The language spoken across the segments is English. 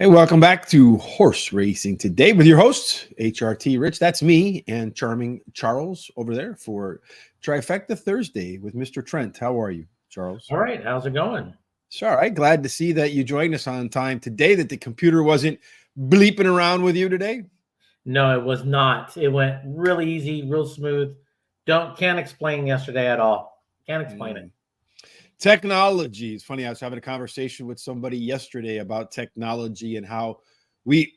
Hey, welcome back to Horse Racing Today with your host, HRT Rich. That's me and charming Charles over there for Trifecta Thursday with Mr. Trent. How are you, Charles? All right, how's it going? It's all right. Glad to see that you joined us on time today, that the computer wasn't bleeping around with you today. No, it was not. It went really easy, real smooth. Can't explain yesterday at all. Can't explain it. Mm. Technology. It's funny. I was having a conversation with somebody yesterday about technology and how we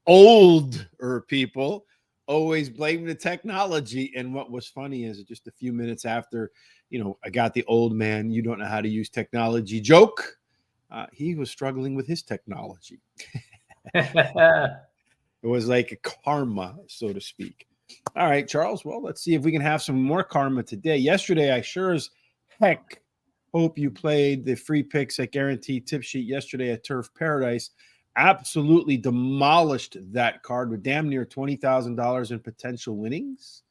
older people always blame the technology. And what was funny is just a few minutes after, I got the old man, you don't know how to use technology joke. He was struggling with his technology. It was like a karma, so to speak. All right, Charles. Well, let's see if we can have some more karma today. Yesterday, I sure as heck hope you played the free picks at Guaranteed Tip Sheet yesterday at Turf Paradise. Absolutely demolished that card with damn near $20,000 in potential winnings.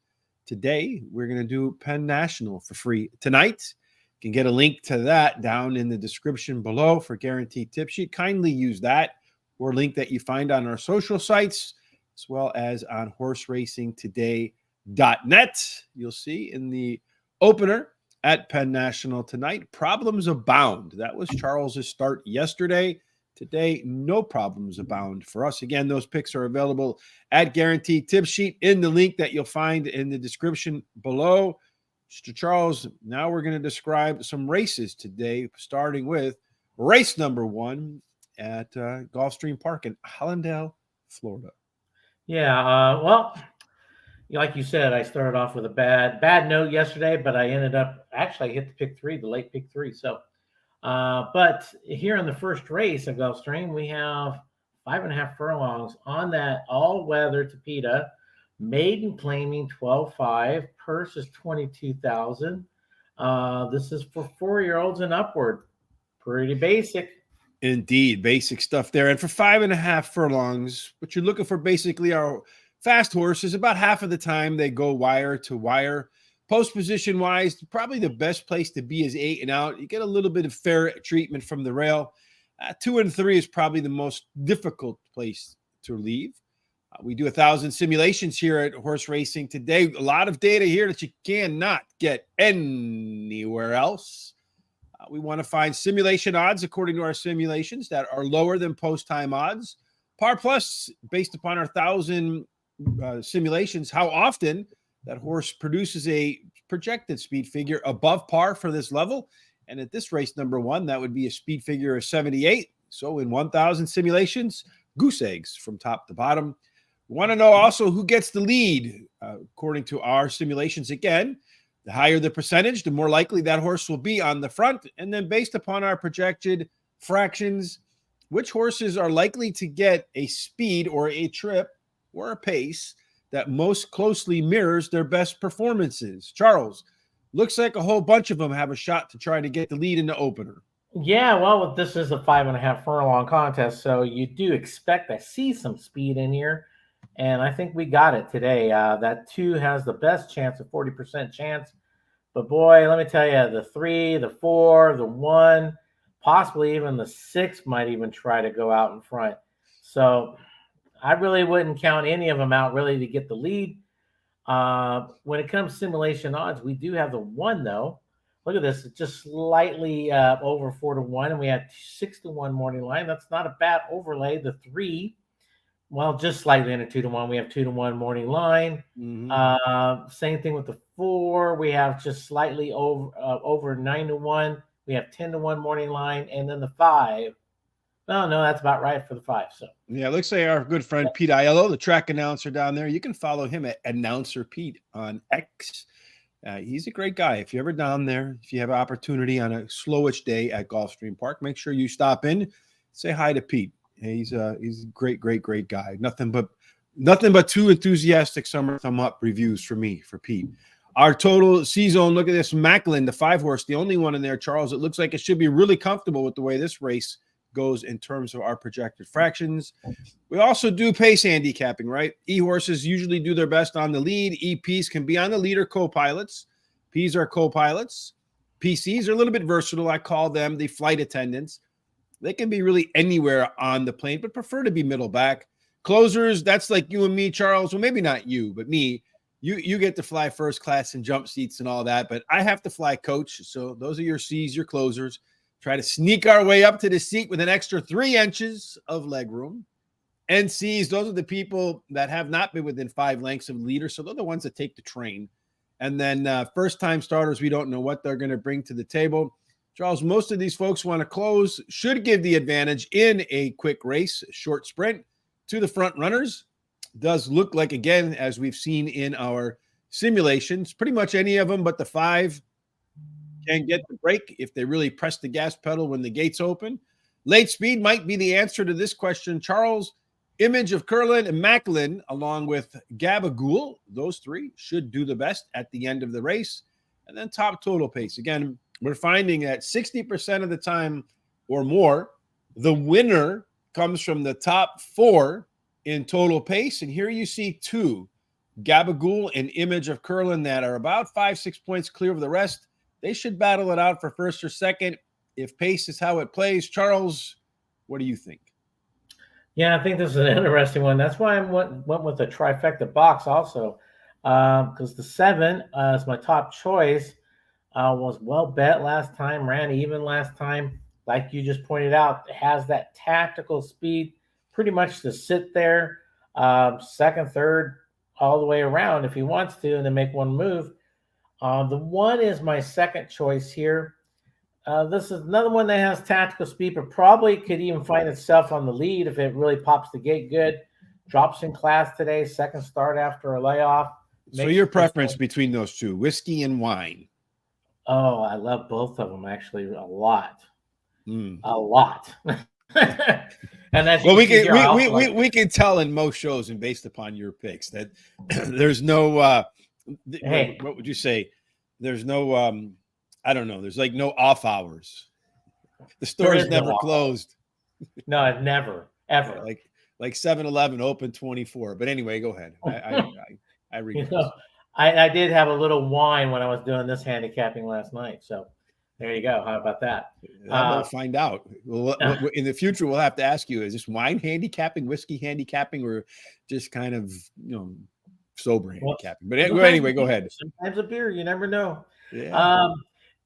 Today, we're going to do Penn National for free. Tonight, you can get a link to that down in the description below for Guaranteed Tip Sheet. Kindly use that or link that you find on our social sites, as well as on horseracingtoday.net. You'll see in the opener at Penn National tonight, problems abound. That was Charles's start yesterday. Today, no problems abound for us. Again, those picks are available at Guaranteed Tip Sheet in the link that you'll find in the description below. Mr. Charles, now we're going to describe some races today, starting with race number 1 at Gulfstream Park in Hallandale, Florida. Yeah, well, like you said, I started off with a bad note yesterday, but I ended up actually I hit the pick 3, the late pick 3. So, but here in the first race of Gulfstream, we have 5.5 furlongs on that all-weather Tapeta, maiden claiming 12.5, purse is 22,000. This is for 4-year-olds and upward. Pretty basic. Indeed, basic stuff there. And for 5.5 furlongs, what you're looking for basically are fast horses. About half of the time they go wire to wire. Post position wise, probably the best place to be is 8 and out. You get a little bit of fair treatment from the rail. 2 and 3 is probably the most difficult place to leave. We do 1,000 simulations here at Horse Racing Today. A lot of data here that you cannot get anywhere else. We want to find simulation odds according to our simulations that are lower than post-time odds. Par plus, based upon our 1,000 simulations, how often that horse produces a projected speed figure above par for this level. And at this race number 1, that would be a speed figure of 78. So in 1,000 simulations, goose eggs from top to bottom. We want to know also who gets the lead according to our simulations. Again, the higher the percentage, the more likely that horse will be on the front. And then based upon our projected fractions, which horses are likely to get a speed or a trip or a pace that most closely mirrors their best performances. Charles, looks like a whole bunch of them have a shot to try to get the lead in the opener. Yeah, well, this is a 5.5 furlong contest, so you do expect to see some speed in here. And I think we got it today. That 2 has the best chance, a 40% chance. But boy, let me tell you, the 3, the 4, the 1, possibly even the 6 might even try to go out in front. So I really wouldn't count any of them out really to get the lead. When it comes to simulation odds, we do have the 1 though. Look at this, it's just slightly over 4-1, and we have 6-1 morning line. That's not a bad overlay. The 3, well, just slightly under 2-1. We have 2-1 morning line. Mm-hmm. Same thing with the 4. We have just slightly over 9-1. We have 10-1 morning line, and then the 5. No, that's about right for the 5. So yeah, it looks like our good friend Pete Aiello, the track announcer down there. You can follow him at Announcer Pete on X. He's a great guy. If you're ever down there, if you have an opportunity on a slowish day at Gulfstream Park, make sure you stop in, say hi to Pete. He's a great guy. Nothing but 2 enthusiastic summer thumb up reviews for me, for Pete. Our total C-zone, look at this. Macklin, the 5 horse, the only one in there, Charles. It looks like it should be really comfortable with the way this race goes in terms of our projected fractions. We also do pace handicapping, right? E-horses usually do their best on the lead. EPs can be on the lead or co-pilots. Ps are co-pilots. PCs are a little bit versatile. I call them the flight attendants. They can be really anywhere on the plane, but prefer to be middle back. Closers, that's like you and me, Charles. Well, maybe not you, but me. You get to fly first class and jump seats and all that, but I have to fly coach. So those are your C's, your closers. Try to sneak our way up to the seat with an extra 3 inches of leg room. NCs, those are the people that have not been within 5 lengths of leader. So they're the ones that take the train. And then first-time starters, we don't know what they're going to bring to the table. Charles, most of these folks want to close, should give the advantage in a quick race, short sprint to the front runners. Does look like, again, as we've seen in our simulations, pretty much any of them but the 5 can get the break if they really press the gas pedal when the gates open. Late speed might be the answer to this question. Charles, Image of Curlin and Macklin, along with Gabagool, those 3 should do the best at the end of the race. And then top total pace. Again, we're finding that 60% of the time or more, the winner comes from the top 4 in total pace. And here you see 2, Gabagool and Image of Curlin, that are about 5-6 points clear of the rest. They should battle it out for first or second if pace is how it plays. Charles, what do you think? Yeah, I think this is an interesting one. That's why I went with a trifecta box also, because the 7 is my top choice. Was well bet last time, ran even last time. Like you just pointed out, it has that tactical speed pretty much to sit there, second, third, all the way around if he wants to, and then make one move. The 1 is my second choice here. This is another one that has tactical speed, but probably could even find itself on the lead if it really pops the gate good. Drops in class today, second start after a layoff. So your preference between those 2, whiskey and wine? Oh, I love both of them actually a lot. A lot. And that's well, we can tell in most shows and based upon your picks that there's no hey, what would you say? There's no I don't know. There's like no off hours. The store is never closed. No, never, ever. Like 7-Eleven open 24. But anyway, go ahead. I read. I did have a little wine when I was doing this handicapping last night. So there you go. How about that? We'll find out. In the future, we'll have to ask you: is this wine handicapping, whiskey handicapping, or just kind of sober handicapping? But anyway, go ahead. Sometimes a beer, you never know. Yeah.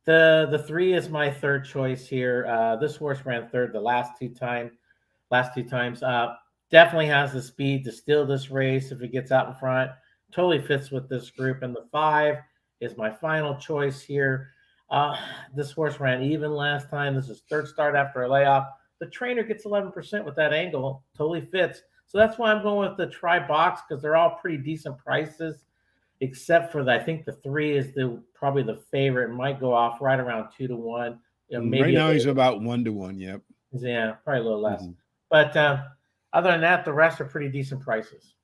The 3 is my third choice here. This horse ran third the last two times. Definitely has the speed to steal this race if he gets out in front. Totally fits with this group. And the 5 is my final choice here. This horse ran even last time. This is third start after a layoff. The trainer gets 11% with that angle. Totally fits. So that's why I'm going with the try box, because they're all pretty decent prices, except for I think the 3 is probably the favorite. It might go off right around 2-1. Maybe right now he's about 1-1. Yep. Yeah, probably a little less. Mm-hmm. But other than that, the rest are pretty decent prices.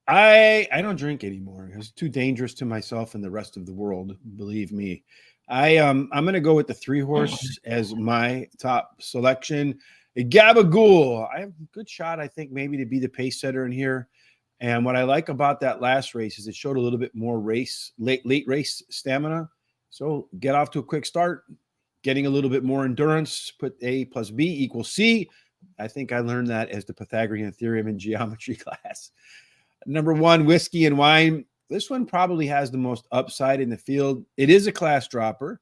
I don't drink anymore. It's too dangerous to myself and the rest of the world. Believe me. I'm going to go with the 3 horse as my top selection. Gabagool. I have a good shot, I think, maybe to be the pace setter in here. And what I like about that last race is it showed a little bit more late race stamina. So get off to a quick start, getting a little bit more endurance, put A plus B equals C. I think I learned that as the Pythagorean theorem in geometry class. Number 1, whiskey and wine. This one probably has the most upside in the field. It is a class dropper,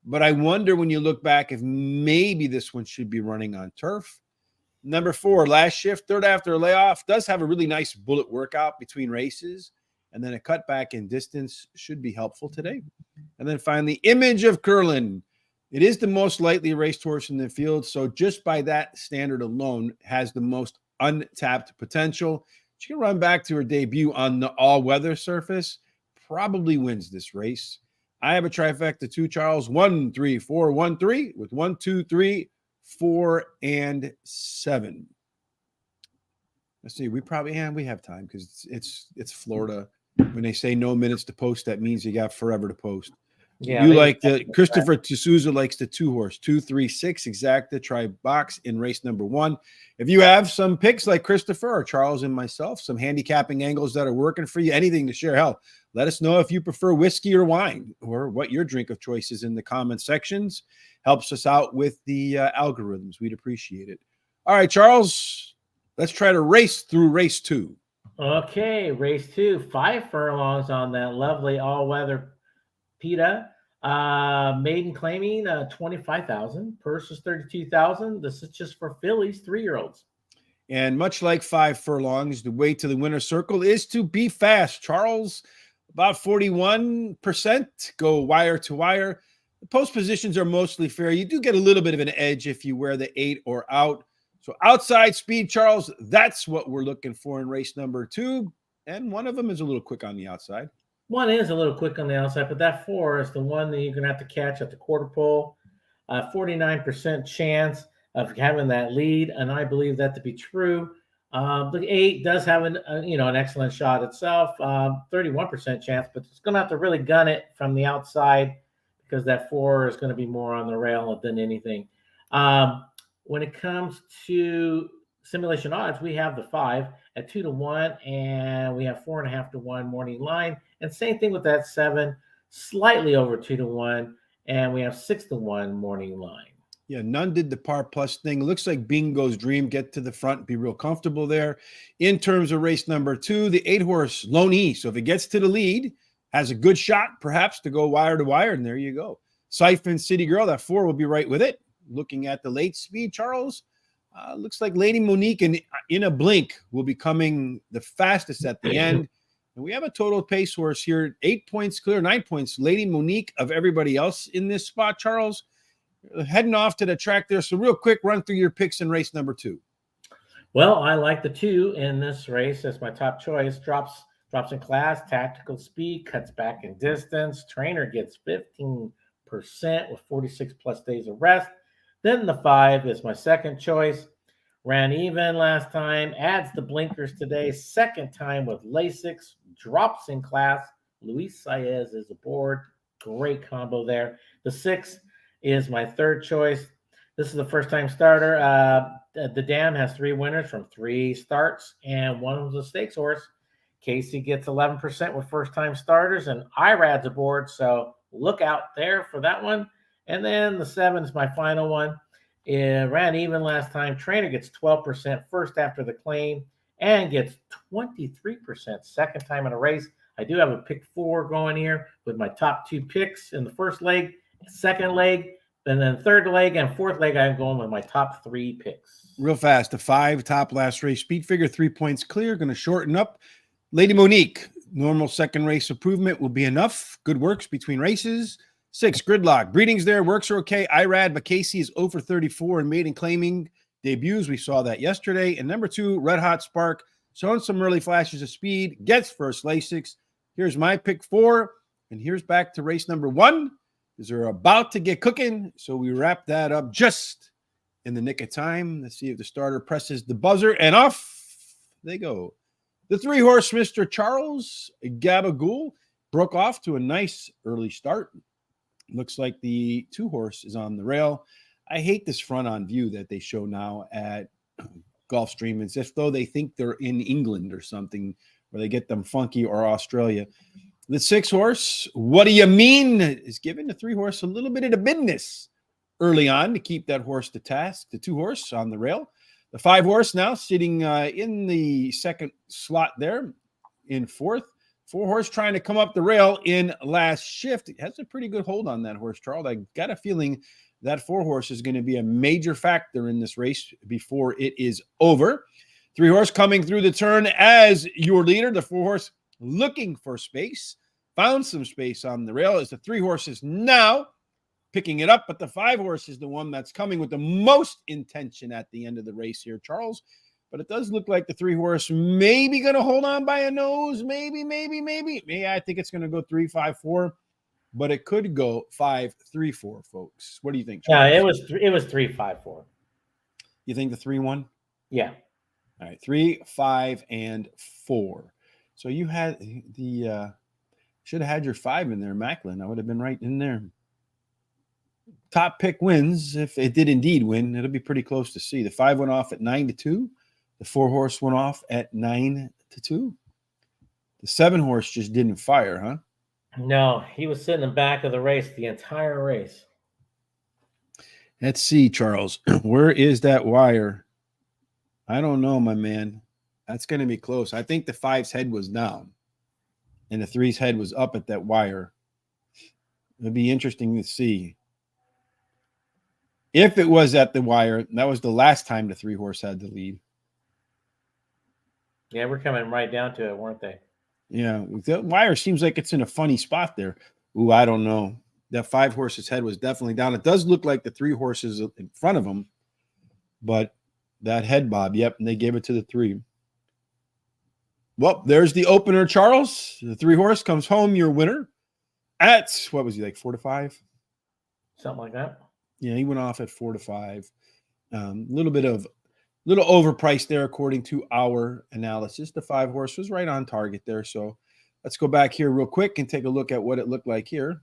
but I wonder when you look back if maybe this one should be running on turf. Number 4, last shift, third after a layoff, does have a really nice bullet workout between races, and then a cutback in distance should be helpful today. And then finally, Image of Curlin. It is the most lightly raced horse in the field, so just by that standard alone, has the most untapped potential. She can run back to her debut on the all-weather surface, probably wins this race. I have a trifecta too, Charles. 1, 3, 4, 1, 3 with 1, 2, 3, 4, and 7. Let's see. We have time because it's Florida. When they say no minutes to post, that means you got forever to post. Yeah, you like the Christopher D'Souza likes the 2 horse 236 exacta try box in race number 1. If you have some picks like Christopher or Charles and myself, some handicapping angles that are working for you, anything to share, hell, Let us know if you prefer whiskey or wine, or what your drink of choice is in the comment sections. Helps us out with the algorithms. We'd appreciate it. All right, Charles, let's try to race through race 2. Okay, race 2, 5 furlongs on that lovely all-weather PETA. Maiden claiming 25,000. Purse is 32,000. This is just for fillies, 3-year-olds. And much like 5 furlongs, the way to the winner's circle is to be fast. Charles, about 41% go wire to wire. The post positions are mostly fair. You do get a little bit of an edge if you wear the 8 or out. So outside speed, Charles, that's what we're looking for in race number 2. And one of them is a little quick on the outside. One is a little quick on the outside, but that 4 is the one that you're going to have to catch at the quarter pole. 49% chance of having that lead, and I believe that to be true. The 8 does have an excellent shot itself, 31% chance, but it's going to have to really gun it from the outside because that 4 is going to be more on the rail than anything. When it comes to simulation odds, we have the 5 at 2 to 1, and we have 4.5 to 1 morning line. And same thing with that 7, slightly over 2 to 1, and we have 6 to 1 morning line. Yeah, none did the par plus thing. Looks like Bingo's Dream get to the front, be real comfortable there. In terms of race number 2, the 8-horse Loney. So if it gets to the lead, has a good shot perhaps to go wire to wire, and there you go. Siphon City Girl, that 4 will be right with it. Looking at the late speed, Charles, looks like Lady Monique in a blink will be coming the fastest at the end. And we have a total pace horse here, 8 points clear, 9 points. Lady Monique of everybody else in this spot, Charles. Heading off to the track there. So real quick, run through your picks in race number 2. Well, I like the 2 in this race as my top choice. Drops in class, tactical speed, cuts back in distance. Trainer gets 15% with 46 plus days of rest. Then the 5 is my second choice. Ran even last time, adds the blinkers today. Second time with Lasix, drops in class. Luis Saez is aboard. Great combo there. The 6 is my third choice. This is the first time starter. The Dam has 3 winners from 3 starts, and one of them is a stakes horse. Casey gets 11% with first time starters, and Irad's aboard. So look out there for that one. And then the 7 is my final one. It ran even last time. Trainer gets 12% first after the claim and gets 23% second time in a race. I do have a pick 4 going here with my top 2 picks in the first leg, second leg, and then third leg and fourth leg. I'm going with my top 3 picks. Real fast, the 5 top last race speed figure, 3 points clear, going to shorten up. Lady Monique, normal second race improvement will be enough. Good works between races. 6, Gridlock. Breedings there. Works are okay. Irad, but Casey is over 34 in maiden claiming debuts. We saw that yesterday. And number 2, Red Hot Spark. Showing some early flashes of speed. Gets first Lasix. Here's my pick 4. And here's back to race number 1. Because they're about to get cooking. So we wrap that up just in the nick of time. Let's see if the starter presses the buzzer. And off they go. The 3-horse Mr. Charles Gabagool broke off to a nice early start. Looks like the 2-horse is on the rail. I hate this front on view that they show now at Gulfstream. It's as though they think they're in England or something, where they get them funky, or Australia. The 6-horse, What Do You Mean, is giving the 3-horse a little bit of the business early on to keep that horse to task. The 2-horse on the rail. The 5-horse now sitting in the second slot there in 4th. 4-horse trying to come up the rail in last shift. It has a pretty good hold on that horse, Charles. I got a feeling that 4-horse is going to be a major factor in this race before it is over. 3-horse coming through the turn as your leader. The 4-horse looking for space. Found some space on the rail as the 3-horse is now picking it up, but the 5-horse is the one that's coming with the most intention at the end of the race here, Charles. But it does look like the 3-horse maybe going to hold on by a nose. Maybe. Yeah, I think it's going to go 3-5-4, but it could go 5-3-4, folks. What do you think, Charles? Yeah, it was 3-5-4. You think the 3-1? Yeah. All right, 3, 5, and 4. So you had the should have had your 5 in there, Macklin. I would have been right in there. Top pick wins. If it did indeed win, it'll be pretty close to see. The 5 went off at 9-2. The 4-horse went off at 9-2. The 7-horse just didn't fire, huh? No, he was sitting in the back of the race the entire race. Let's see, Charles. Where is that wire? I don't know, my man. That's going to be close. I think the 5's head was down and the 3's head was up at that wire. It'd be interesting to see. If it was at the wire, that was the last time the 3-horse had the lead. Yeah, we're coming right down to it, weren't they? Yeah, the wire seems like it's in a funny spot there. Ooh, I don't know. That 5-horse's head was definitely down. It does look like the 3 horses in front of him, but that head bob, yep, and they gave it to the 3. Well, there's the opener, Charles. The 3-horse comes home, your winner. At, what was he, like 4-5? Something like that. Yeah, he went off at 4-5. Little overpriced there according to our analysis. The 5-horse was right on target there. So let's go back here real quick and take a look at what it looked like here.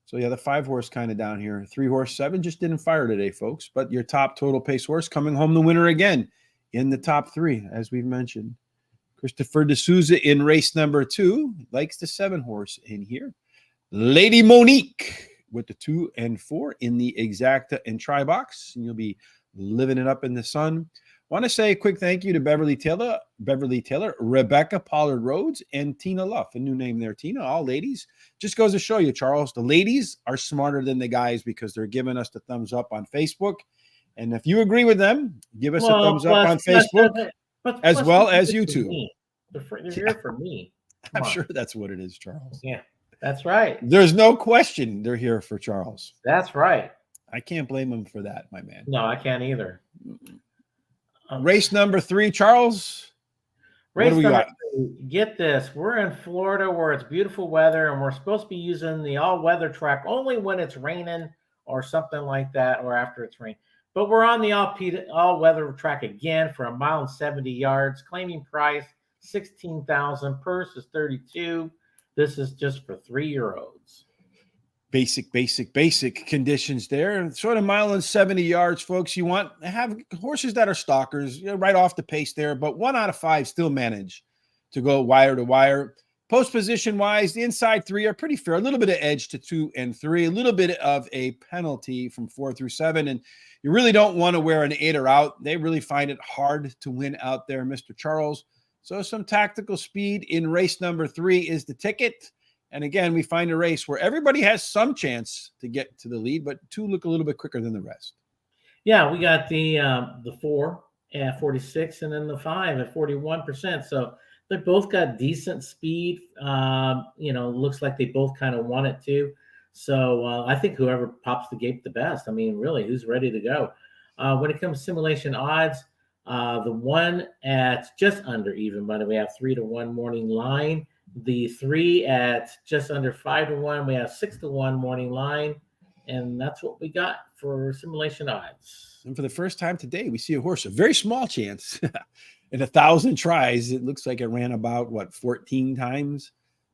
So yeah, the 5-horse kind of down here. 3-horse 7 just didn't fire today, folks. But your top total pace horse coming home the winner again in the top 3, as we've mentioned. Christopher D'Souza in race number 2 likes the 7-horse in here. Lady Monique with the 2 and 4 in the exacta and try box. And you'll be living it up in the sun. Want to say a quick thank you to Beverly Taylor, Rebecca Pollard Rhodes, and Tina Luff. A new name there, Tina. All ladies. Just goes to show you, Charles, the ladies are smarter than the guys because they're giving us the thumbs up on Facebook. And if you agree with them, give us a thumbs up on Facebook as well as YouTube. They're here for me. I'm sure that's what it is, Charles. Yeah, that's right. There's no question they're here for Charles. That's right. I can't blame them for that, my man. No, I can't either. Race number 3, Charles. Race what do we got? 3, get this. We're in Florida where it's beautiful weather, and we're supposed to be using the all-weather track only when it's raining or something like that, or after it's rained. But we're on the all-weather track again for 1 mile and 70 yards. Claiming price $16,000. Purse is $32,000. This is just for 3-year-olds. Basic conditions there. Sort of 1 mile and 70 yards, folks. You want to have horses that are stalkers, right off the pace there, but 1 out of 5 still manage to go wire to wire. Post position wise, the inside 3 are pretty fair. A little bit of edge to 2 and 3, a little bit of a penalty from 4 through 7. And you really don't want to wear an 8 or out. They really find it hard to win out there, Mr. Charles. So some tactical speed in race number 3 is the ticket. And again, we find a race where everybody has some chance to get to the lead, but 2 look a little bit quicker than the rest. Yeah, we got the 4 at 46 and then the 5 at 41%. So they both got decent speed. Looks like they both kind of want it to. So I think whoever pops the gate the best. I mean, really, who's ready to go? When it comes to simulation odds, the 1 at just under even, by the way, we have 3-1 morning line. The 3 at just under 5-1, we have 6-1 morning line, and that's what we got for simulation odds. And for the first time today, we see a horse, a very small chance in 1,000 tries. It looks like it ran about 14 times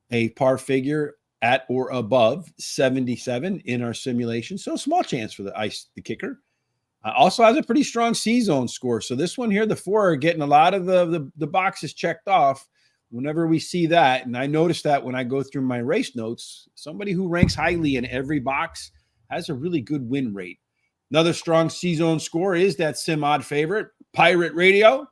a par figure at or above 77 in our simulation. So small chance for the kicker. Also has a pretty strong C-zone score. So this one here, the 4 are getting a lot of the boxes checked off. Whenever we see that, and I notice that when I go through my race notes, somebody who ranks highly in every box has a really good win rate. Another strong C-zone score is that sim odd favorite, Pirate Radio.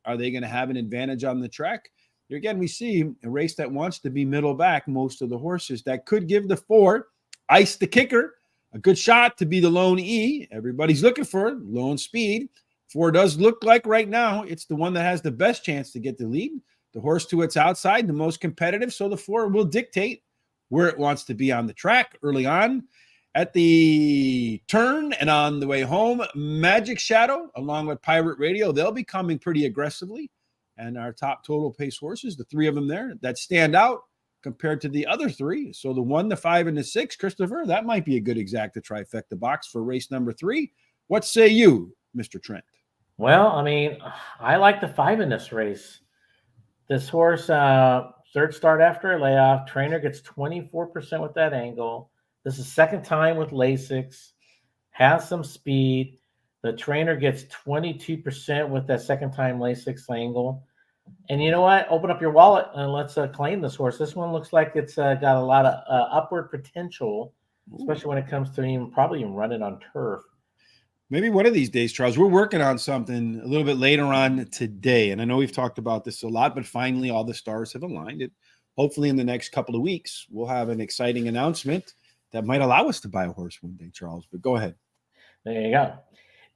Are they going to have an advantage on the track? Here again, we see a race that wants to be middle back, most of the horses. That could give the 4, Ice the Kicker, a good shot to be the lone E. Everybody's looking for it, lone speed. 4 does look like right now it's the one that has the best chance to get the lead. The horse to its outside, the most competitive. So the 4 will dictate where it wants to be on the track early on. At the turn and on the way home, Magic Shadow, along with Pirate Radio, they'll be coming pretty aggressively. And our top total pace horses, the 3 of them there, that stand out compared to the other 3. So the 1, the 5, and the 6, Christopher, that might be a good exacta trifecta box for race number 3. What say you, Mr. Trent? Well, I mean, I like the 5 in this race. This horse, third start after a layoff, trainer gets 24% with that angle. This is second time with Lasix, has some speed. The trainer gets 22% with that second time Lasix angle. And you know what? Open up your wallet and let's claim this horse. This one looks like it's got a lot of upward potential, Ooh. especially when it comes to probably even running on turf. Maybe one of these days, Charles, we're working on something a little bit later on today. And I know we've talked about this a lot, but finally all the stars have aligned. It hopefully in the next couple of weeks, we'll have an exciting announcement that might allow us to buy a horse one day, Charles. But go ahead. There you go.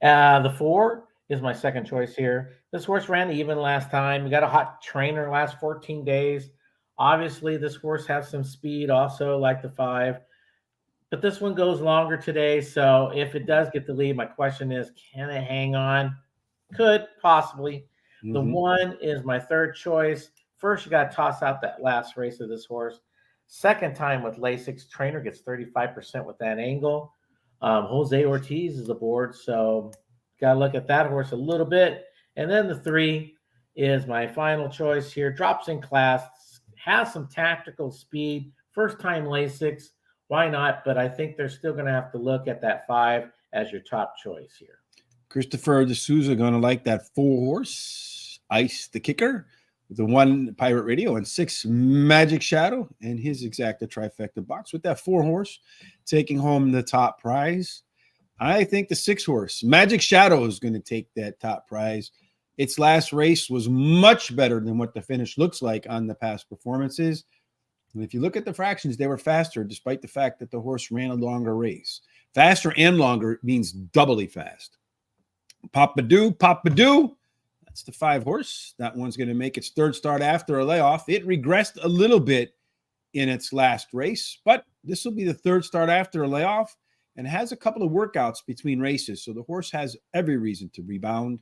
The 4 is my second choice here. This horse ran even last time. We got a hot trainer last 14 days. Obviously, this horse has some speed also, like the 5. But this one goes longer today. So if it does get the lead, my question is, can it hang on? Could possibly. The Mm-hmm. 1 is my third choice. First, you got to toss out that last race of this horse. Second time with Lasix, trainer gets 35% with that angle. Jose Ortiz is aboard, so got to look at that horse a little bit. And then the 3 is my final choice here. Drops in class, has some tactical speed. First time Lasix, why not? But I think they're still going to have to look at that 5 as your top choice here. Christopher D'Souza going to like that 4 horse, Ice the Kicker, with the 1 Pirate Radio and 6 Magic Shadow, and his exacta trifecta box with that 4 horse taking home the top prize. I think the 6 horse, Magic Shadow, is going to take that top prize. Its last race was much better than what the finish looks like on the past performances. And if you look at the fractions, they were faster, despite the fact that the horse ran a longer race. Faster and longer means doubly fast. Pop-a-doo. That's the 5 horse. That one's going to make its third start after a layoff. It regressed a little bit in its last race, but this will be the third start after a layoff and has a couple of workouts between races. So the horse has every reason to rebound.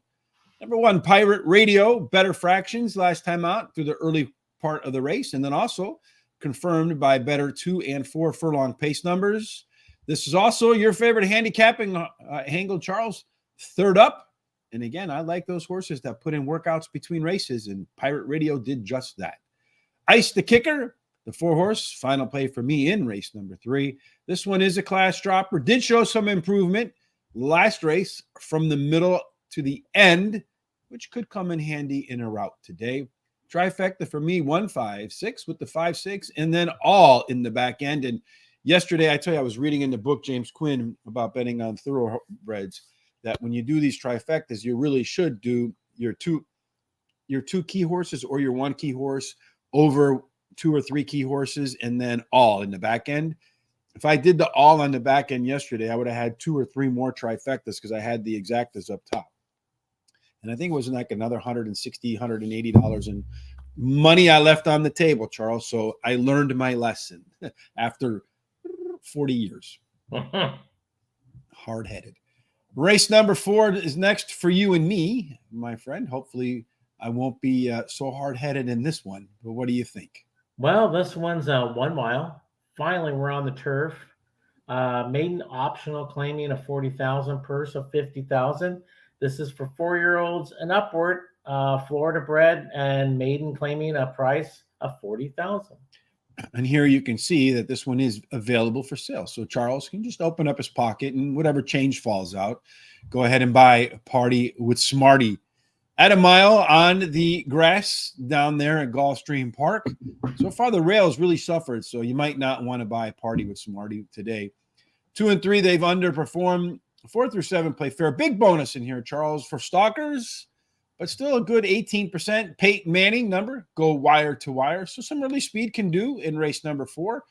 Number 1, Pirate Radio, better fractions last time out through the early part of the race, and then also confirmed by better 2 and 4 furlong pace numbers. This is also your favorite handicapping angle, Charles. Third up. And again, I like those horses that put in workouts between races, and Pirate Radio did just that. Ice the Kicker, the 4 horse, final play for me in race number 3. This one is a class dropper. Did show some improvement last race from the middle to the end, which could come in handy in a route today. Trifecta for me, 1, 5, 6 with the 5, 6, and then all in the back end. And yesterday, I tell you, I was reading in the book, James Quinn, about betting on thoroughbreds, that when you do these trifectas, you really should do your two key horses or your 1 key horse over 2 or 3 key horses, and then all in the back end. If I did the all on the back end yesterday, I would have had 2 or 3 more trifectas because I had the exactas up top. And I think it was like another $160, $180 in money I left on the table, Charles. So I learned my lesson after 40 years. Hard-headed. Race number 4 is next for you and me, my friend. Hopefully I won't be so hard-headed in this one. But what do you think? Well, this one's 1 mile. Finally, we're on the turf. Maiden optional claiming a 40,000 purse of 50,000. This is for 4-year-olds and upward, Florida bred, and maiden claiming a price of 40,000. And here you can see that this one is available for sale. So Charles can just open up his pocket and whatever change falls out, go ahead and buy a Party with Smarty at a mile on the grass down there at Gulfstream Park. So far, the rails really suffered, so you might not want to buy a Party with Smarty today. 2 and 3, they've underperformed. 4 through 7 play fair. Big bonus in here, Charles, for stalkers, but still a good 18%. Peyton Manning number, go wire to wire. So some early speed can do in race number 4.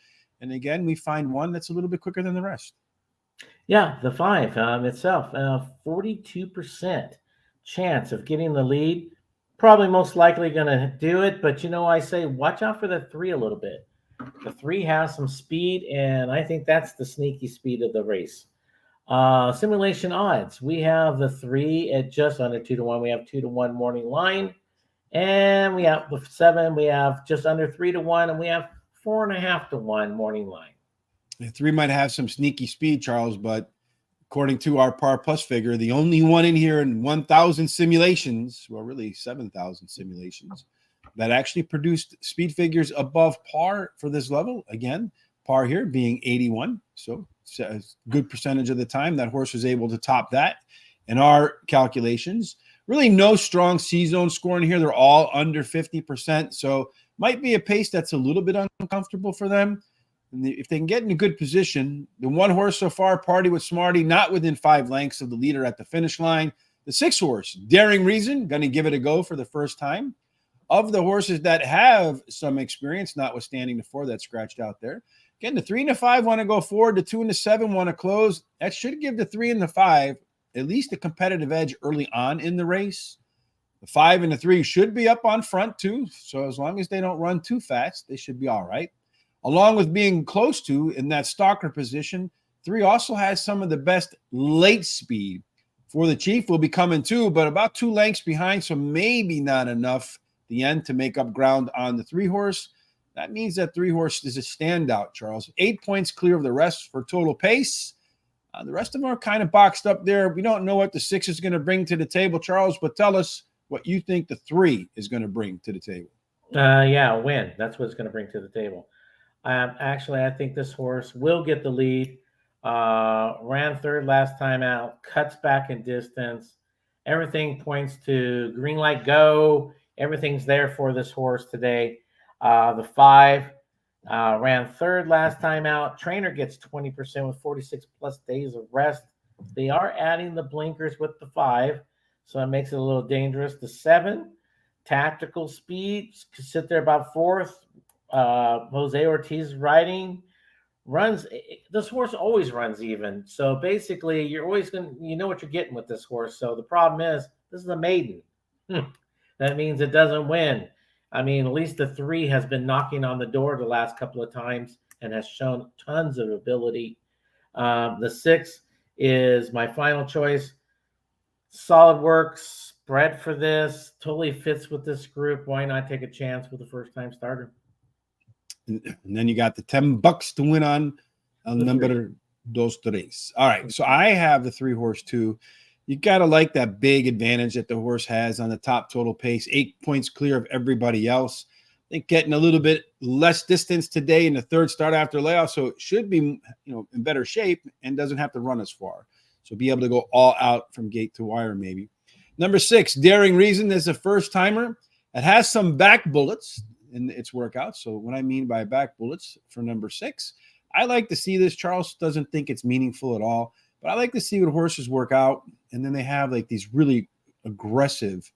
And again, we find one that's a little bit quicker than the rest. Yeah, the 5 itself, 42% chance of getting the lead. Probably most likely going to do it, but I say watch out for the 3 a little bit. The 3 has some speed, and I think that's the sneaky speed of the race. Simulation odds. We have the 3 at just under 2-1. We have 2-1 morning line, and we have the 7. We have just under 3-1, and we have 4.5-1 morning line. The 3 might have some sneaky speed, Charles, but according to our par plus figure, the only one in here in 1,000 simulations, well, really 7,000 simulations, that actually produced speed figures above par for this level. Again, par here being 81. So a good percentage of the time that horse was able to top that in our calculations. Really no strong C-zone scoring here. They're all under 50%. So might be a pace that's a little bit uncomfortable for them. And if they can get in a good position, the one horse so far, Party with Smarty, not within 5 lengths of the leader at the finish line. The 6 horse, Daring Reason, going to give it a go for the first time. Of the horses that have some experience, notwithstanding the 4 that scratched out there. Again, the 3 and the 5 want to go forward. The 2 and the 7 want to close. That should give the 3 and the 5 at least a competitive edge early on in the race. The 5 and the 3 should be up on front too. So as long as they don't run too fast, they should be all right. Along with being close to in that stalker position, 3 also has some of the best late speed. For the Chief will be coming too, but about 2 lengths behind, so maybe not enough at the end to make up ground on the 3 horse. That means that 3 horse is a standout, Charles. 8 points clear of the rest for total pace. The rest of them are kind of boxed up there. We don't know what the 6 is going to bring to the table, Charles, but tell us what you think the 3 is going to bring to the table. Yeah, win. That's what it's going to bring to the table. Actually, I think this horse will get the lead. Ran 3rd last time out, cuts back in distance. Everything points to green light go. Everything's there for this horse today. The 5 ran 3rd last time out. Trainer gets 20% with 46 plus days of rest. They are adding the blinkers with the 5, so it makes it a little dangerous. The 7, tactical speed, could sit there about 4th. Jose Ortiz riding, runs. This horse always runs even. So basically, you're always you know what you're getting with this horse. So the problem is, this is a maiden. That means it doesn't win. I mean, at least the 3 has been knocking on the door the last couple of times and has shown tons of ability. The 6 is my final choice. Solid work, spread for this. Totally fits with this group. Why not take a chance with a first-time starter? And then you got the $10 to win on El Number Dos Tres. All right, so I have the 3 horse too. You got to like that big advantage that the horse has on the top total pace, 8 points clear of everybody else. I think getting a little bit less distance today in the 3rd start after layoff, so it should be in better shape and doesn't have to run as far. So be able to go all out from gate to wire maybe. Number 6, Daring Reason is a first timer. It has some back bullets in its workout. So what I mean by back bullets for number 6, I like to see this. Charles doesn't think it's meaningful at all, but I like to see what horses work out. And then they have like these really aggressive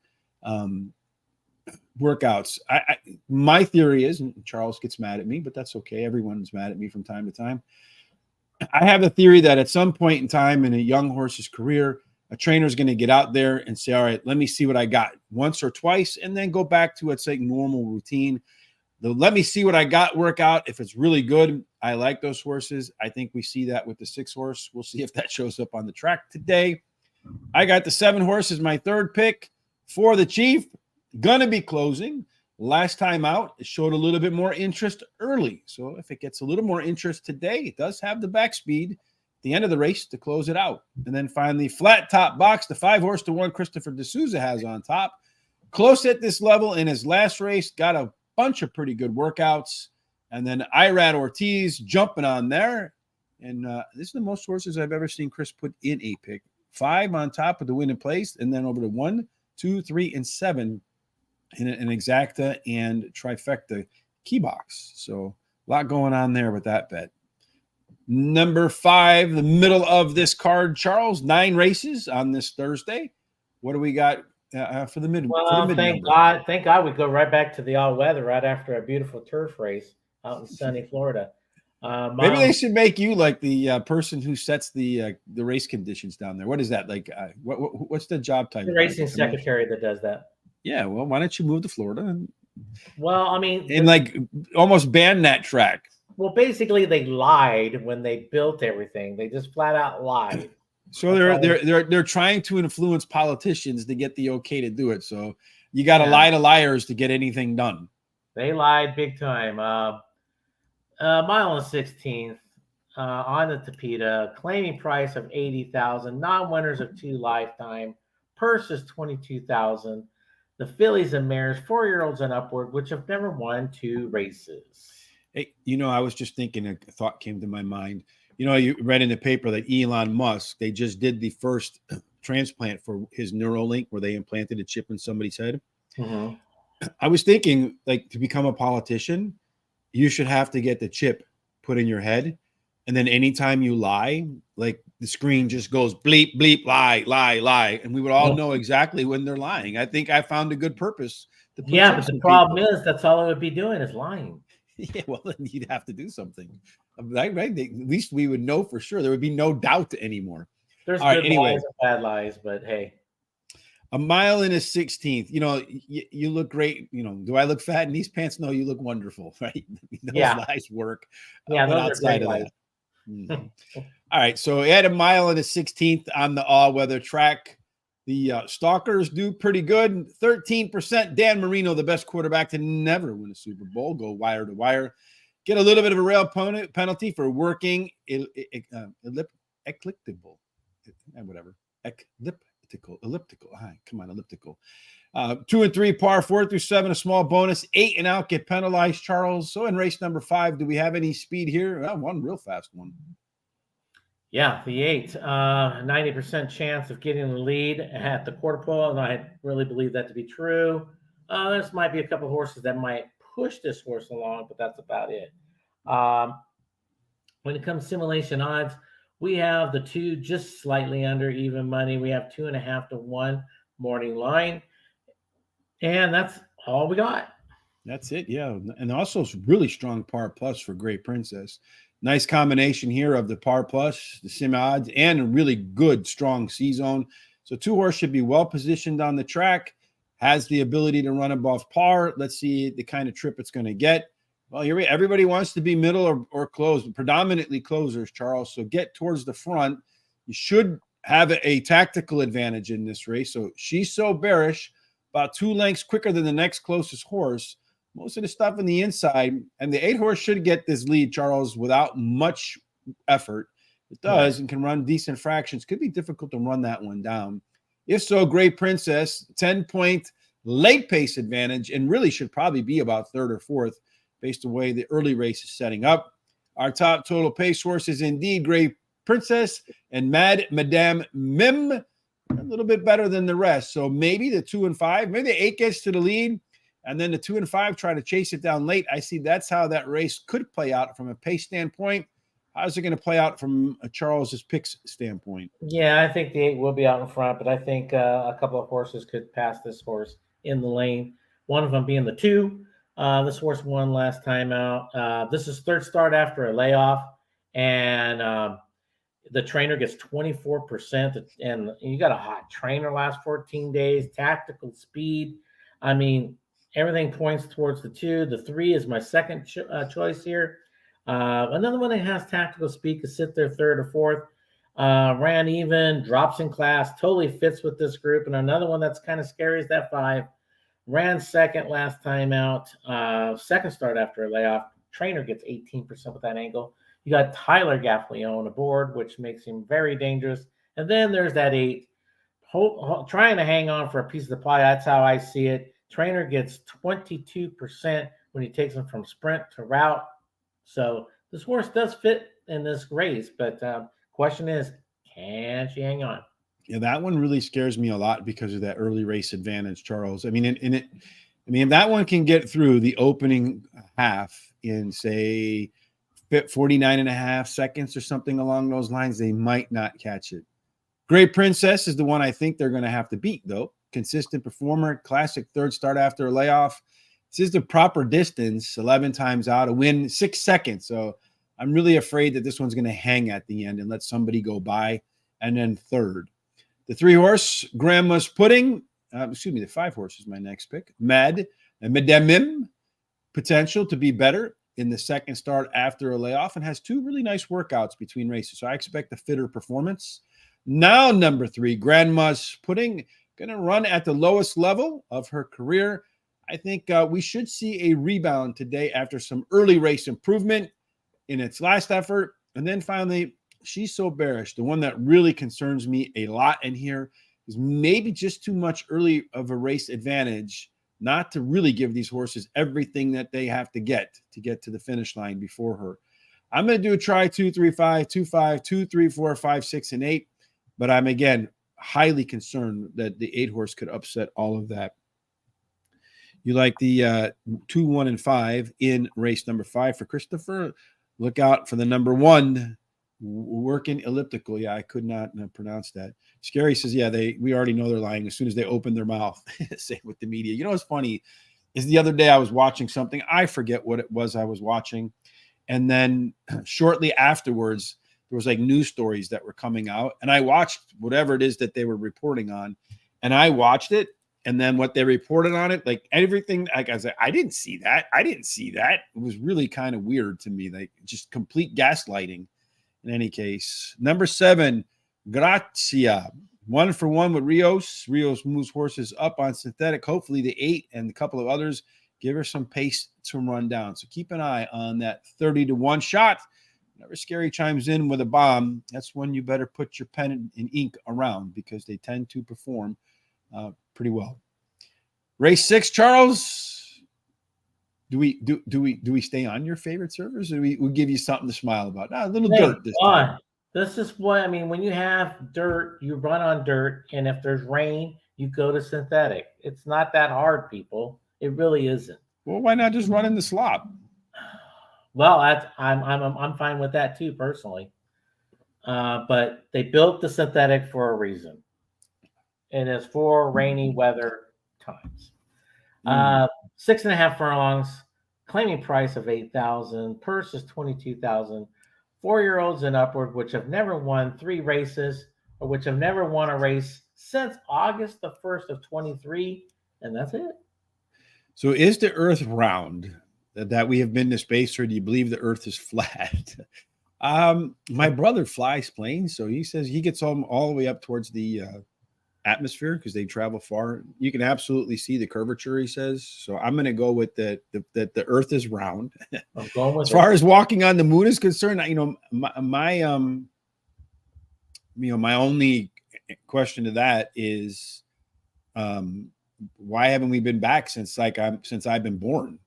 workouts. My theory is, and Charles gets mad at me, but that's okay. Everyone's mad at me from time to time. I have a theory that at some point in time in a young horse's career, a trainer is going to get out there and say, all right, let me see what I got once or twice, and then go back to its like normal routine. The let me see what I got workout. If it's really good, I like those horses. I think we see that with the 6 horse. We'll see if that shows up on the track today. I got the 7 horse as my 3rd pick for the Chief. Going to be closing. Last time out, it showed a little bit more interest early. So if it gets a little more interest today, it does have the back speed at the end of the race to close it out. And then finally, flat top box, the 5 horse to 1 Christopher D'Souza has on top. Close at this level in his last race, got a bunch of pretty good workouts. And then Irad Ortiz jumping on there. And this is the most horses I've ever seen Chris put in a pick. 5 on top of the win and place, and then over to 1, 2, 3, and 7 in an exacta and trifecta key box. So a lot going on there with that bet. Number 5, the middle of this card, Charles, 9 races on this Thursday. What do we got for the mid? Well, for the mid thank number? God we go right back to the all weather right after a beautiful turf race out in sunny Florida. Maybe they should make you like the person who sets the race conditions down there. What is that like? What's the job title? The racing secretary that does that. Yeah, well, why don't you move to Florida? Well, I mean, and like almost ban that track. Well, basically, they lied when they built everything. They just flat out lied. So they're trying to influence politicians to get the okay to do it. So you got to lie to liars to get anything done. They lied big time. Mile and 16th on the Tapeta, claiming price of $80,000. Non-winners of 2 lifetime. Purse is $22,000. The fillies and mares, 4-year-olds and upward, which have never won 2 races. Hey, I was just thinking, a thought came to my mind. You read in the paper that Elon Musk, they just did the first transplant for his Neuralink, where they implanted a chip in somebody's head. Mm-hmm. I was thinking, like, to become a politician, you should have to get the chip put in your head. And then anytime you lie, like the screen just goes bleep, bleep, lie, lie, lie. And we would all know exactly when they're lying. I think I found a good purpose to put Yeah, but chips the in problem people. is that's all it would be doing is lying. Yeah, well, then you'd have to do something. Right? At least we would know for sure. There would be no doubt anymore. There's All right. good Anyway, lies and bad lies, but hey. a mile and a 16th. You know, you look great. You know, do I look fat in these pants? No, you look wonderful, right? Those Yeah. lies work. Yeah, But those are outside great of lies. that. All right. So it had a mile and a 16th on the all-weather track. The Stalkers do pretty good. 13%. Dan Marino, the best quarterback to never win a Super Bowl, go wire to wire. Get a little bit of a rail penalty for working elliptical. Whatever. Elliptical. Come on, elliptical. 2 and 3 par, 4 through 7 a small bonus, 8 and out get penalized. Charles. So in race number 5, do we have any speed here? Well, one real fast one. Yeah, the 8, 90% chance of getting the lead at the quarter pole, and I really believe that to be true. There might be a couple horses that might push this horse along, but that's about it. When it comes to simulation odds, we have the 2 just slightly under even money. We have 2.5 to 1 morning line, and that's all we got. That's it, yeah. And also really strong par plus for Great Princess. Nice combination here of the par plus, the sim odds, and a really good, strong C zone. So 2 horse should be well positioned on the track, has the ability to run above par. Let's see the kind of trip it's going to get. Well, you're right. Everybody wants to be middle or close, predominantly closers, Charles. So get towards the front. You should have a tactical advantage in this race. So She's So Bearish, about 2 lengths quicker than the next closest horse. Most of the stuff in the inside, and the 8 horse should get this lead, Charles, without much effort. It does and can run decent fractions. Could be difficult to run that one down. If so, Great Princess, 10-point late pace advantage, and really should probably be about 3rd or 4th based on the way the early race is setting up. Our top total pace horse is indeed Great Princess and Madame Mim, a little bit better than the rest. So maybe the 2 and 5, maybe the 8 gets to the lead, and then the 2 and 5 try to chase it down late. I see that's how that race could play out from a pace standpoint. How's it going to play out from a Charles's picks standpoint? Yeah, I think the 8 will be out in front, but I think a couple of horses could pass this horse in the lane. One of them being the 2. This horse won last time out. This is 3rd start after a layoff, and the trainer gets 24%. And you got a hot trainer last 14 days, tactical speed. I mean, everything points towards the 2. The 3 is my second choice here. Another one that has tactical speed could sit there 3rd or 4th. Ran even, drops in class, totally fits with this group. And another one that's kind of scary is that 5. Ran 2nd last time out, 2nd start after a layoff. Trainer gets 18% with that angle. You got Tyler Gaffley on aboard, which makes him very dangerous. And then there's that 8, trying to hang on for a piece of the pie. That's how I see it. Trainer gets 22% when he takes him from sprint to route. So this horse does fit in this race, but question is, can she hang on? Yeah, that one really scares me a lot because of that early race advantage, Charles. I mean, if that one can get through the opening half in, say, 49 and a half seconds or something along those lines, they might not catch it. Great Princess is the one I think they're going to have to beat, though. Consistent performer, classic 3rd start after a layoff. This is the proper distance, 11 times out, a win 6 seconds. So I'm really afraid that this one's going to hang at the end and let somebody go by. And then 3rd. The 3 horse, Grandma's Pudding. The 5 horse is my next pick. Madame Mim, potential to be better in the 2nd start after a layoff, and has 2 really nice workouts between races. So I expect a fitter performance. Now, number 3, Grandma's Pudding, going to run at the lowest level of her career. I think we should see a rebound today after some early race improvement in its last effort. And then finally, She's So Bearish. The one that really concerns me a lot in here is maybe just too much early of a race advantage not to really give these horses everything that they have to get to the finish line before her. I'm going to do a try 2, 3, 5, 2, 5, 2, 3, 4, 5, 6, and 8. But I'm, again, highly concerned that the 8 horse could upset all of that. You like the 2, 1, and 5 in race number 5 for Christopher. Look out for the number 1 working elliptical. Yeah, I could not pronounce that. Scary says, yeah, we already know they're lying as soon as they open their mouth. Same with the media. You know what's funny is the other day I was watching something. I forget what it was I was watching. And then shortly afterwards, there was like news stories that were coming out. And I watched whatever it is that they were reporting on. And I watched it. And then what they reported on it, like everything, like I was like, I didn't see that. I didn't see that. It was really kind of weird to me, like just complete gaslighting. In any case, number 7, Grazia, 1 for 1 with Rios. Rios moves horses up on synthetic. Hopefully the 8 and a couple of others give her some pace to run down. So keep an eye on that 30-1 shot. Whenever Scary chimes in with a bomb, that's when you better put your pen and ink around, because they tend to perform pretty well. Race 6, Charles. Do we stay on your favorite servers, or we give you something to smile about? A little dirt this time. This is what I mean. When you have dirt, you run on dirt, and if there's rain, you go to synthetic. It's not that hard, people. It really isn't. Well, why not just run in the slop? Well, I'm fine with that too, personally. But they built the synthetic for a reason, and it's for rainy weather times. 6.5 furlongs, claiming price of 8,000, purse is 22,000. 4-year-olds and upward, which have never won 3 races, or which have never won a race since August the 1st of 23, and that's it. So, is the Earth round? That we have been to space, or do you believe the Earth is flat? My brother flies planes, so he says he gets all the way up towards the atmosphere, because they travel far. You can absolutely see the curvature, he says. So I'm going to go with that the Earth is round. I'm going with as far as walking on the moon is concerned, my only question to that is, why haven't we been back since I've been born?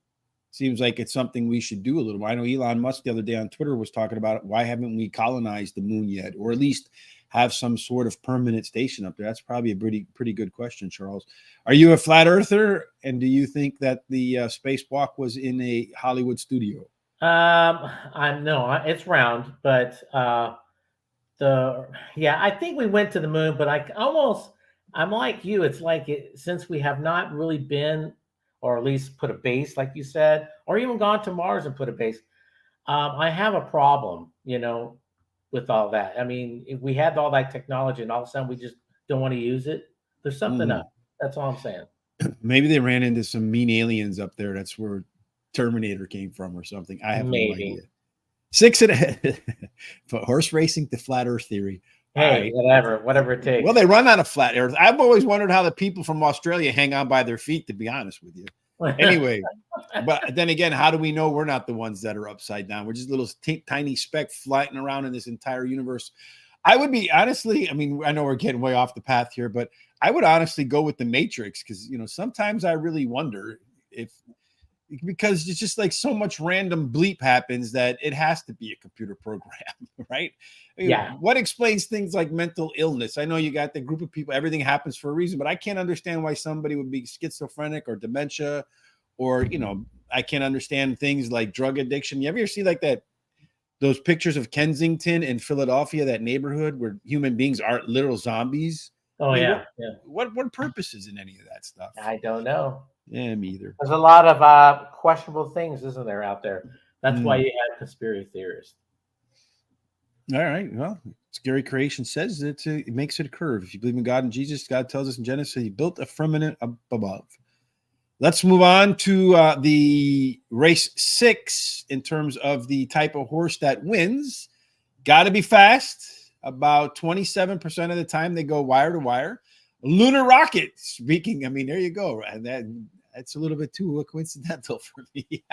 Seems like it's something we should do a little more. I know Elon Musk the other day on Twitter was talking about it. Why haven't we colonized the moon yet, or at least have some sort of permanent station up there? That's probably a pretty good question, Charles. Are you a flat earther, and do you think that the spacewalk was in a Hollywood studio? It's round, but I think we went to the moon, but I'm like you. It's like since we have not really been, or at least put a base, like you said, or even gone to Mars and put a base. I have a problem, with all that. I mean, if we had all that technology and all of a sudden we just don't want to use it, there's something up. That's all I'm saying. Maybe they ran into some mean aliens up there. That's where Terminator came from or something. I have no idea. 6.5 for horse racing to flat Earth theory. Hey, whatever it takes. Well, they run on a flat Earth. I've always wondered how the people from Australia hang on by their feet, to be honest with you. Anyway, but then again, how do we know we're not the ones that are upside down? We're just a little tiny speck flying around in this entire universe. I would be honestly, I mean, I know we're getting way off the path here, but I would honestly go with the Matrix, because sometimes I really wonder because it's just like so much random bleep happens that it has to be a computer program, right? Yeah. What explains things like mental illness? I know you got the group of people, everything happens for a reason, but I can't understand why somebody would be schizophrenic or dementia, or, I can't understand things like drug addiction. You ever see like those pictures of Kensington in Philadelphia, that neighborhood where human beings are literal zombies? Oh, yeah. What purpose is in any of that stuff? I don't know. Yeah, me either. There's a lot of questionable things, isn't there, out there? That's why you have conspiracy theorists. All right. Well, Scary Creation says it makes it a curve. If you believe in God and Jesus, God tells us in Genesis, he built a firmament above. Let's move on to the race 6 in terms of the type of horse that wins. Got to be fast. About 27% of the time they go wire to wire. Lunar Rocket, speaking, I mean, there you go. And that's a little bit too coincidental for me.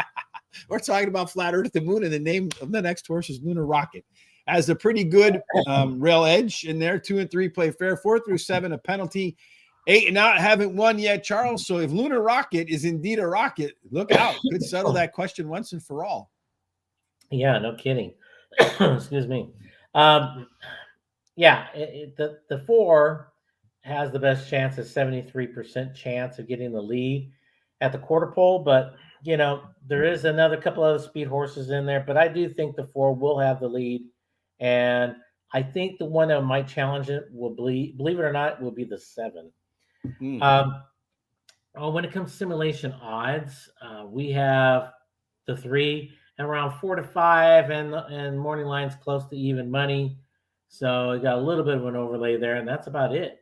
We're talking about flat Earth, the moon, and the name of the next horse is Lunar Rocket. Has a pretty good rail edge in there. 2 and 3 play fair. 4 through 7 a penalty. 8 and out haven't won yet, Charles. So if Lunar Rocket is indeed a rocket, look out. Could settle that question once and for all. Yeah, no kidding. Excuse me. The 4 has the best chance, a 73% chance of getting the lead at the quarter pole. But, there is another couple other speed horses in there. But I do think the 4 will have the lead. And I think the one that might challenge it will be, believe it or not, will be the 7. Mm. When it comes to simulation odds, we have the 3 and around 4 to 5, and morning lines close to even money. So we got a little bit of an overlay there, and that's about it.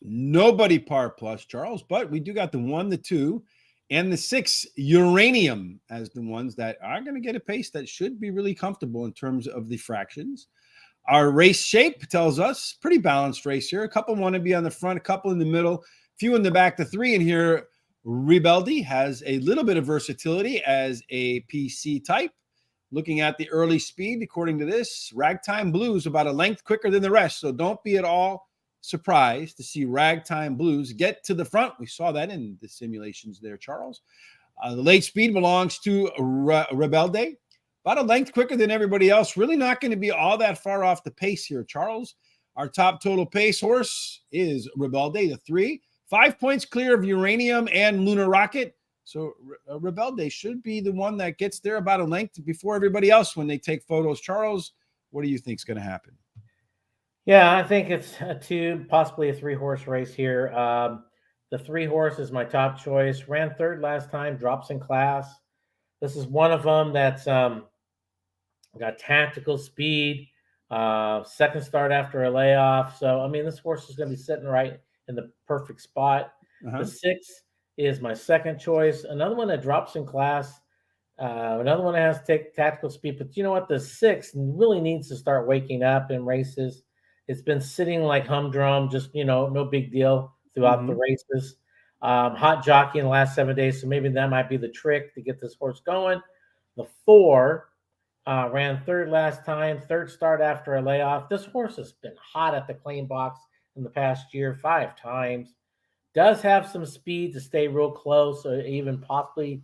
Nobody par plus, Charles, but we do got the 1, the 2, and the 6 uranium as the ones that are going to get a pace that should be really comfortable in terms of the fractions. Our race shape tells us pretty balanced race here. A couple want to be on the front, a couple in the middle, few in the back. The 3 in here, Rebelde, has a little bit of versatility as a PC type. Looking at the early speed, according to this, Ragtime Blues about a length quicker than the rest. So don't be at all surprised to see Ragtime Blues get to the front. We saw that in the simulations there, Charles. The late speed belongs to Rebelde. About a length quicker than everybody else. Really not going to be all that far off the pace here, Charles. Our top total pace horse is Rebelde, the 3. 5 points clear of Uranium and Lunar Rocket. So Rebelde should be the one that gets there about a length before everybody else when they take photos. Charles, what do you think is going to happen? Yeah, I think it's a 2, possibly a 3-horse race here. The 3 horse is my top choice. Ran 3rd last time, drops in class. This is one of them that's got tactical speed, second start after a layoff. So, I mean, this horse is going to be sitting right in the perfect spot. The 6 is my second choice. Another one that drops in class. Another one that has to take tactical speed. But you know what? The 6 really needs to start waking up in races. It's been sitting like humdrum, just, no big deal throughout the races. Hot jockey in the last 7 days. So maybe that might be the trick to get this horse going. The 4 ran 3rd last time, 3rd start after a layoff. This horse has been hot at the claim box in the past year 5 times. Does have some speed to stay real close, or even possibly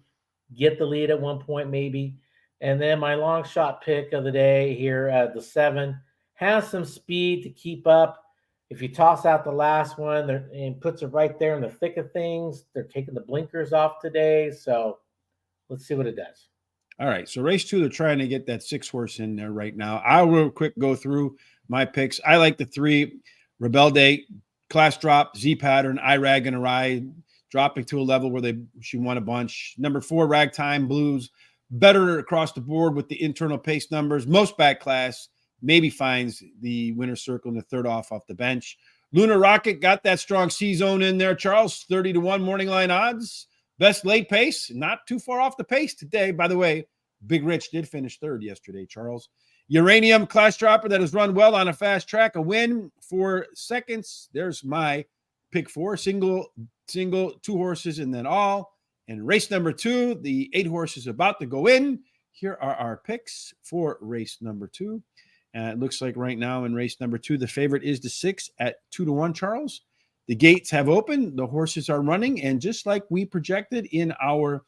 get the lead at one point, maybe. And then my long shot pick of the day here at the 7 has some speed to keep up. If you toss out the last one and puts it right there in the thick of things, they're taking the blinkers off today. So let's see what it does. All right. So race 2, they're trying to get that 6 horse in there right now. I'll real quick go through my picks. I like the 3, Rebelde, class drop, Z pattern, IRAG and a ride, dropping to a level where she won a bunch. Number 4, Ragtime Blues, better across the board with the internal pace numbers. Most back class, maybe finds the winner's circle in the 3rd off the bench. Lunar Rocket got that strong C zone in there, Charles. 30-1 morning line odds. Best late pace, not too far off the pace today. By the way, Big Rich did finish 3rd yesterday, Charles. Uranium class dropper that has run well on a fast track, a win for seconds. There's my pick 4, single, 2 horses, and then all. And race number 2, the 8 horses about to go in. Here are our picks for race number 2. And it looks like right now in race number 2, the favorite is the 6 at 2-1, Charles. The gates have opened. The horses are running. And just like we projected in our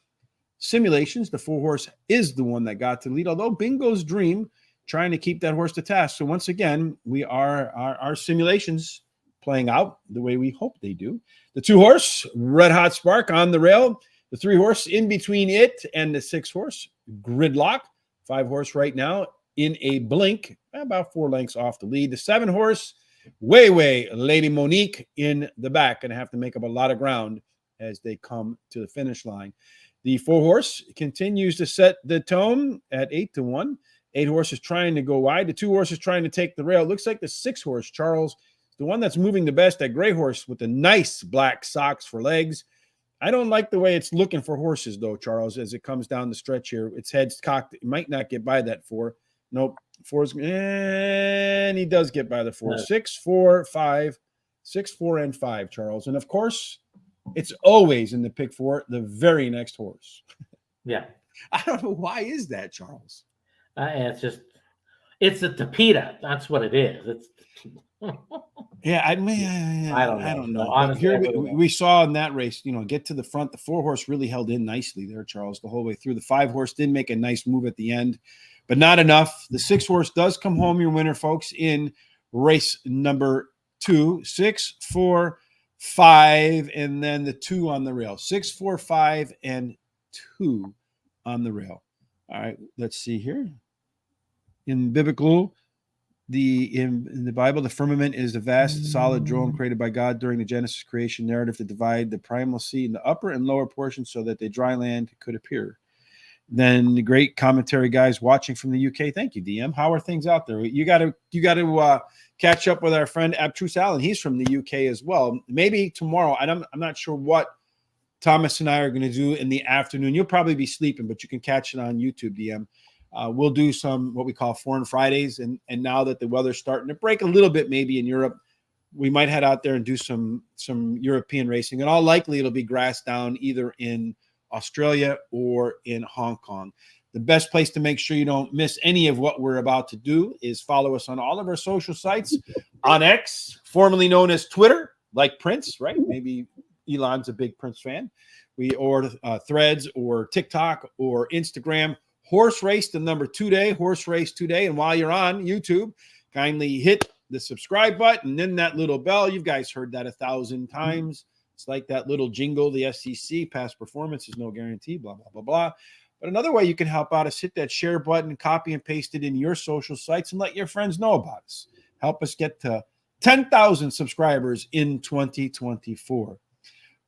simulations, the 4 horse is the one that got to lead. Although Bingo's Dream trying to keep that horse to task. So once again, we are our simulations playing out the way we hope they do. The 2 horse, Red Hot Spark on the rail. The 3 horse in between it and the 6 horse, Gridlock. 5 horse right now in a blink, about 4 lengths off the lead. The 7 horse, way, Lady Monique in the back. Going to have to make up a lot of ground as they come to the finish line. The 4 horse continues to set the tone at 8-1. 8 horses trying to go wide. The 2 horses trying to take the rail. Looks like the 6 horse, Charles, the one that's moving the best, that gray horse with the nice black socks for legs. I don't like the way it's looking for horses, though, Charles, as it comes down the stretch here. Its head's cocked. It might not get by that 4. Nope. 4's, and he does get by the 4. 6, 4, 5. 6, 4, and 5, Charles. And, of course, it's always in the pick 4, the very next horse. Yeah. I don't know. Why is that, Charles? And it's a tapita. That's what it is. It's yeah, I don't know. Honestly, here we saw in that race, get to the front. The 4 horse really held in nicely there, Charles, the whole way through. The 5 horse did make a nice move at the end, but not enough. The 6 horse does come home your winner, folks, in race number 2, 6, 4, 5, and then the 2 on the rail. 6, 4, 5, and 2 on the rail. All right, let's see here. In biblical, in the Bible, the firmament is the vast, solid dome created by God during the Genesis creation narrative to divide the primal sea in the upper and lower portions so that the dry land could appear. Then the great commentary guys watching from the UK. Thank you, DM. How are things out there? You got to catch up with our friend Abtruse Allen. He's from the UK as well. Maybe tomorrow. I'm not sure what Thomas and I are going to do in the afternoon. You'll probably be sleeping, but you can catch it on YouTube, DM. We'll do some what we call Foreign Fridays, and now that the weather's starting to break a little bit, maybe in Europe, we might head out there and do some European racing. And all likely it'll be grass down either in Australia or in Hong Kong. The best place to make sure you don't miss any of what we're about to do is follow us on all of our social sites on X, formerly known as Twitter, like Prince, right? Maybe Elon's a big Prince fan. Or Threads or TikTok or Instagram. Horse Race, the number 2 day, Horse Race today. And while you're on YouTube, kindly hit the subscribe button, then that little bell. You guys heard that 1,000 times. It's like that little jingle, the SEC, past performance is no guarantee, blah, blah, blah, blah. But another way you can help out is hit that share button, copy and paste it in your social sites, and let your friends know about us. Help us get to 10,000 subscribers in 2024.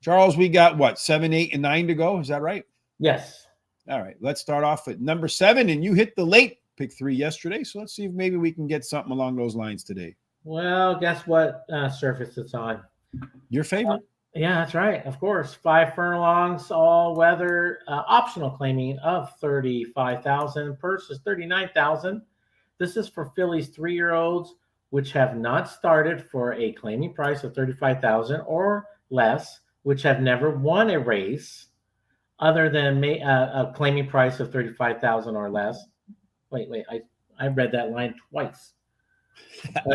Charles, we got what, 7, 8, and 9 to go? Is that right? Yes. All right, let's start off at number 7, and you hit the late pick 3 yesterday, so let's see if maybe we can get something along those lines today. Well, guess what surface it's on? Your favorite? Yeah, that's right. Of course, 5 furlongs, all weather, optional claiming of 35,000 versus 39,000. This is for fillies 3-year-olds which have not started for a claiming price of 35,000 or less, which have never won a race other than a claiming price of 35,000 or less. Wait, I read that line twice.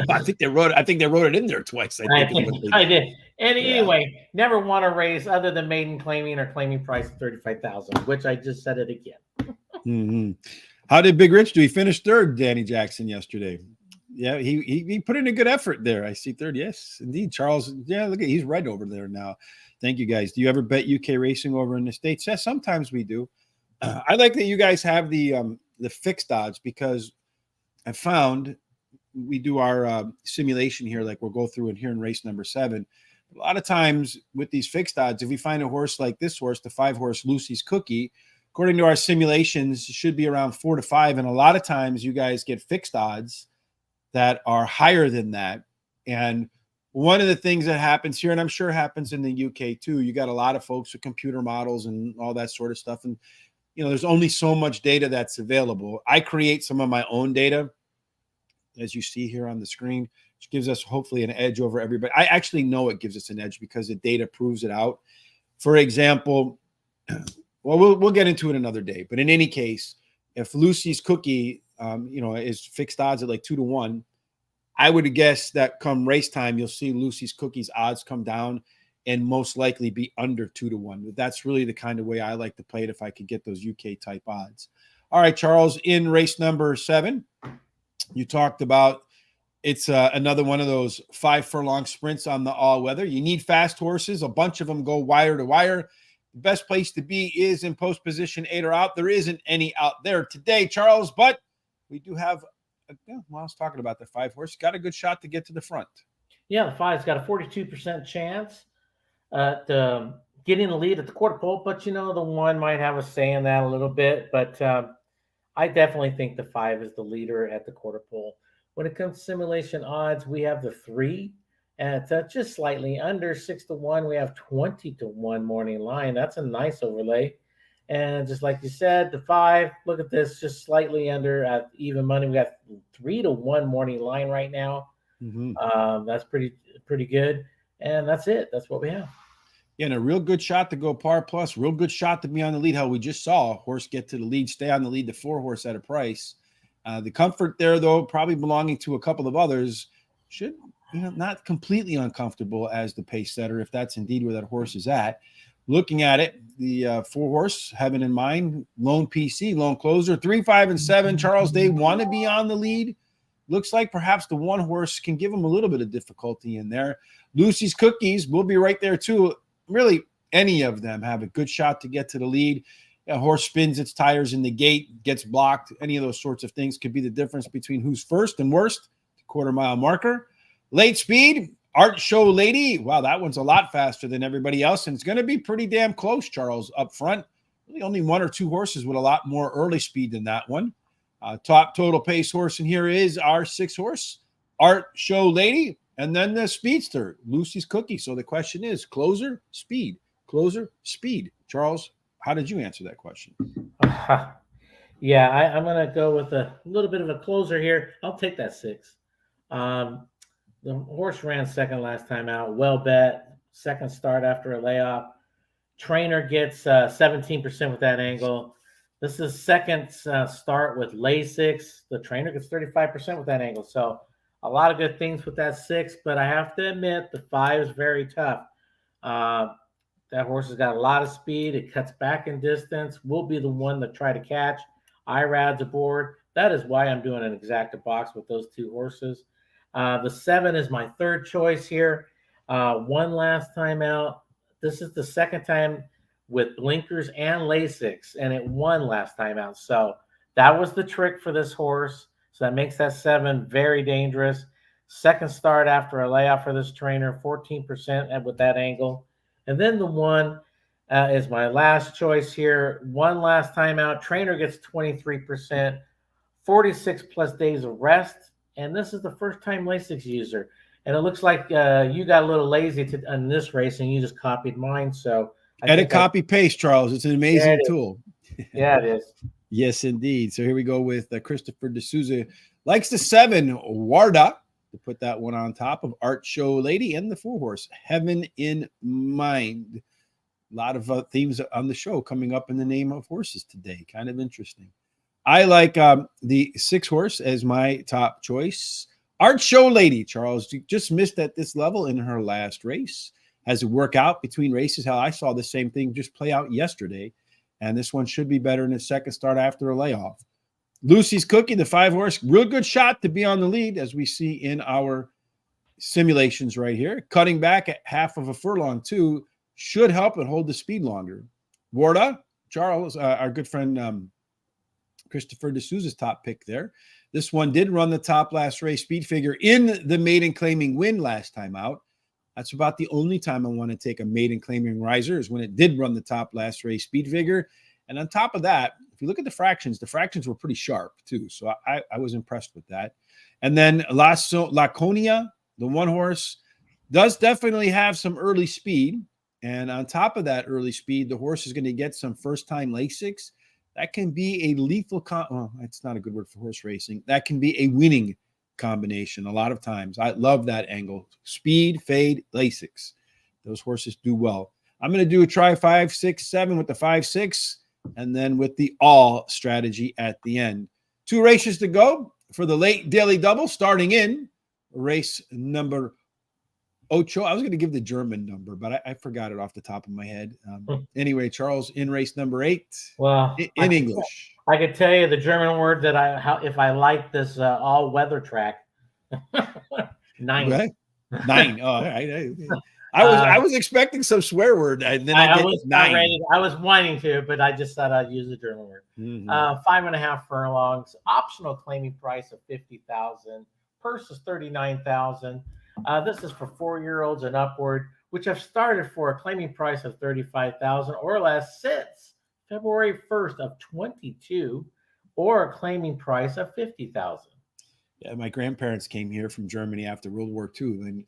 I think they wrote it in there twice. I did. And anyway, never won a race other than maiden claiming or claiming price of 35,000, which I just said it again. Mm-hmm. How did Big Rich do? He finished 3rd, Danny Jackson, yesterday. Yeah, he put in a good effort there. I see 3rd. Yes, indeed. Charles, yeah, look at, he's right over there now. Thank you, guys. Do you ever bet UK racing over in the States? Yes, sometimes we do. I like that you guys have the fixed odds, because I found we do our simulation here, like we'll go through and here in race number 7. A lot of times with these fixed odds, if we find a horse like this horse, the 5-horse Lucy's Cookie, according to our simulations, it should be around 4 to 5. And a lot of times you guys get fixed odds that are higher than that. And one of the things that happens here, and I'm sure happens in the UK too, you got a lot of folks with computer models and all that sort of stuff. And, there's only so much data that's available. I create some of my own data, as you see here on the screen, which gives us hopefully an edge over everybody. I actually know it gives us an edge because the data proves it out. For example, well, we'll get into it another day. But in any case, if Lucy's Cookie, is fixed odds at like 2 to 1, I would guess that come race time, you'll see Lucy's Cookie's odds come down and most likely be under 2 to 1. But that's really the kind of way I like to play it if I could get those UK type odds. All right, Charles, in race number 7, you talked about it's another one of those 5 furlong sprints on the all-weather. You need fast horses. A bunch of them go wire to wire. The best place to be is in post position 8 or out. There isn't any out there today, Charles, but we do have, I was talking about the 5-horse. Got a good shot to get to the front. Yeah, the 5's got a 42% chance at getting the lead at the quarter pole, but the 1 might have a say in that a little bit. But I definitely think the 5 is the leader at the quarter pole. When it comes to simulation odds, we have the 3 at just slightly under 6 to 1. We have 20 to 1 morning line. That's a nice overlay. And just like you said, the 5, look at this, just slightly under at even money. We got 3 to 1 morning line right now. Mm-hmm. That's pretty good. And that's it. That's what we have. Yeah, and a real good shot to go par plus, real good shot to be on the lead. How we just saw a horse get to the lead, stay on the lead, the 4-horse at a price. The comfort there, though, probably belonging to a couple of others, should, not completely uncomfortable as the pace setter, if that's indeed where that horse is at. Looking at it, the 4-horse, having in mind, lone PC, lone closer, 3, 5, and 7. Charles, they want to be on the lead. looks like perhaps the one horse can give him a little bit of difficulty in there. Lucy's Cookies will be right there too. Really, any of them have a good shot to get to the lead. A horse spins its tires in the gate, gets blocked. Any of those sorts of things could be the difference between who's first and worst. Quarter-mile marker. Late speed, Art Show Lady. Wow, that one's a lot faster than everybody else, and it's going to be pretty damn close, Charles, up front. Really only one or two horses with a lot more early speed than that one. Top total pace horse in here is our 6 horse, Art Show Lady, and then the speedster, Lucy's Cookie. So the question is closer, speed, closer, speed. Charles, how did you answer that question? Yeah, I'm going to go with a little bit of a closer here. I'll take that 6. The horse ran second last time out. Well bet. Second start after a layoff. Trainer gets 17% with that angle. This is second start with Lasix. The trainer gets 35% with that angle. So a lot of good things with that 6, but I have to admit the 5 is very tough. That horse has got a lot of speed. It cuts back in distance. Will be the one to try to catch. IRAD's aboard. That is why I'm doing an exacta box with those 2 horses. The 7 is my third choice here. One last time out. This is the second time with blinkers and Lasix, and it won last time out. So that was the trick for this horse. So that makes that 7 very dangerous. Second start after a layoff for this trainer, 14% with that angle. And then the 1 is my last choice here. One last time out. Trainer gets 23%, 46 plus days of rest. And this is the first time Lasix user. And it looks like you got a little lazy on this race and you just copied mine. So Edit, copy, paste, Charles. It's an amazing tool. Yeah, it is. Yes, indeed. So here we go with Christopher D'Souza. Likes the 7, Warda, to put that one on top of Art Show Lady, and the 4 horse, Heaven in Mind. A lot of themes on the show coming up in the name of horses today. Kind of interesting. I like the 6 horse as my top choice. Art Show Lady, Charles, just missed at this level in her last race. Has it work out between races? How I saw the same thing just play out yesterday. And this one should be better in the second start after a layoff. Lucy's Cookie, the 5 horse, real good shot to be on the lead, as we see in our simulations right here. Cutting back at half of a furlong, too, should help it hold the speed longer. Warda, Charles, our good friend Christopher D'Souza's top pick there. This one did run the top last race speed figure in the maiden claiming win last time out. That's about the only time I want to take a maiden claiming riser is when it did run the top last race speed figure. And on top of that, if you look at the fractions were pretty sharp too. So I was impressed with that. And then Laconia, the 1 horse, does definitely have some early speed. And on top of that early speed, the horse is going to get some first-time Lasix. That can be a lethal well, that's not a good word for horse racing. That can be a winning combination a lot of times. I love that angle. Speed, fade, Lasix. Those horses do well. I'm going to do a try 5, 6, 7 with the 5, 6, and then with the all strategy at the end. 2 races to go for the late daily double, starting in race number Ocho. I was going to give the German number, but I forgot it off the top of my head. Anyway, Charles, in race number 8, well, in English. I could tell you the German word that if I like this all-weather track. 9. Okay. 9. Oh, all right. I was expecting some swear word, and then I was 9. ready. I was wanting to, but I just thought I'd use the German word. 5.5 furlongs. Optional claiming price of 50,000. Purse is 39,000. This is for 4-year-olds and upward, which have started for a claiming price of 35,000 or less since February 1st of 22, or a claiming price of 50,000. Yeah, my grandparents came here from Germany after World War II, and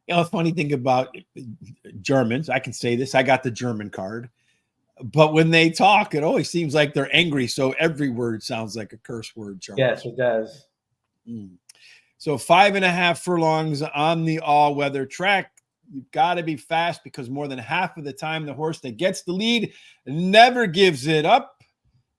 the funny thing about Germans, I can say this: I got the German card, but when they talk, it always seems like they're angry. So every word sounds like a curse word, Charles. Yes, it does. So 5.5 furlongs on the all-weather track. You've got to be fast because more than half of the time the horse that gets the lead never gives it up.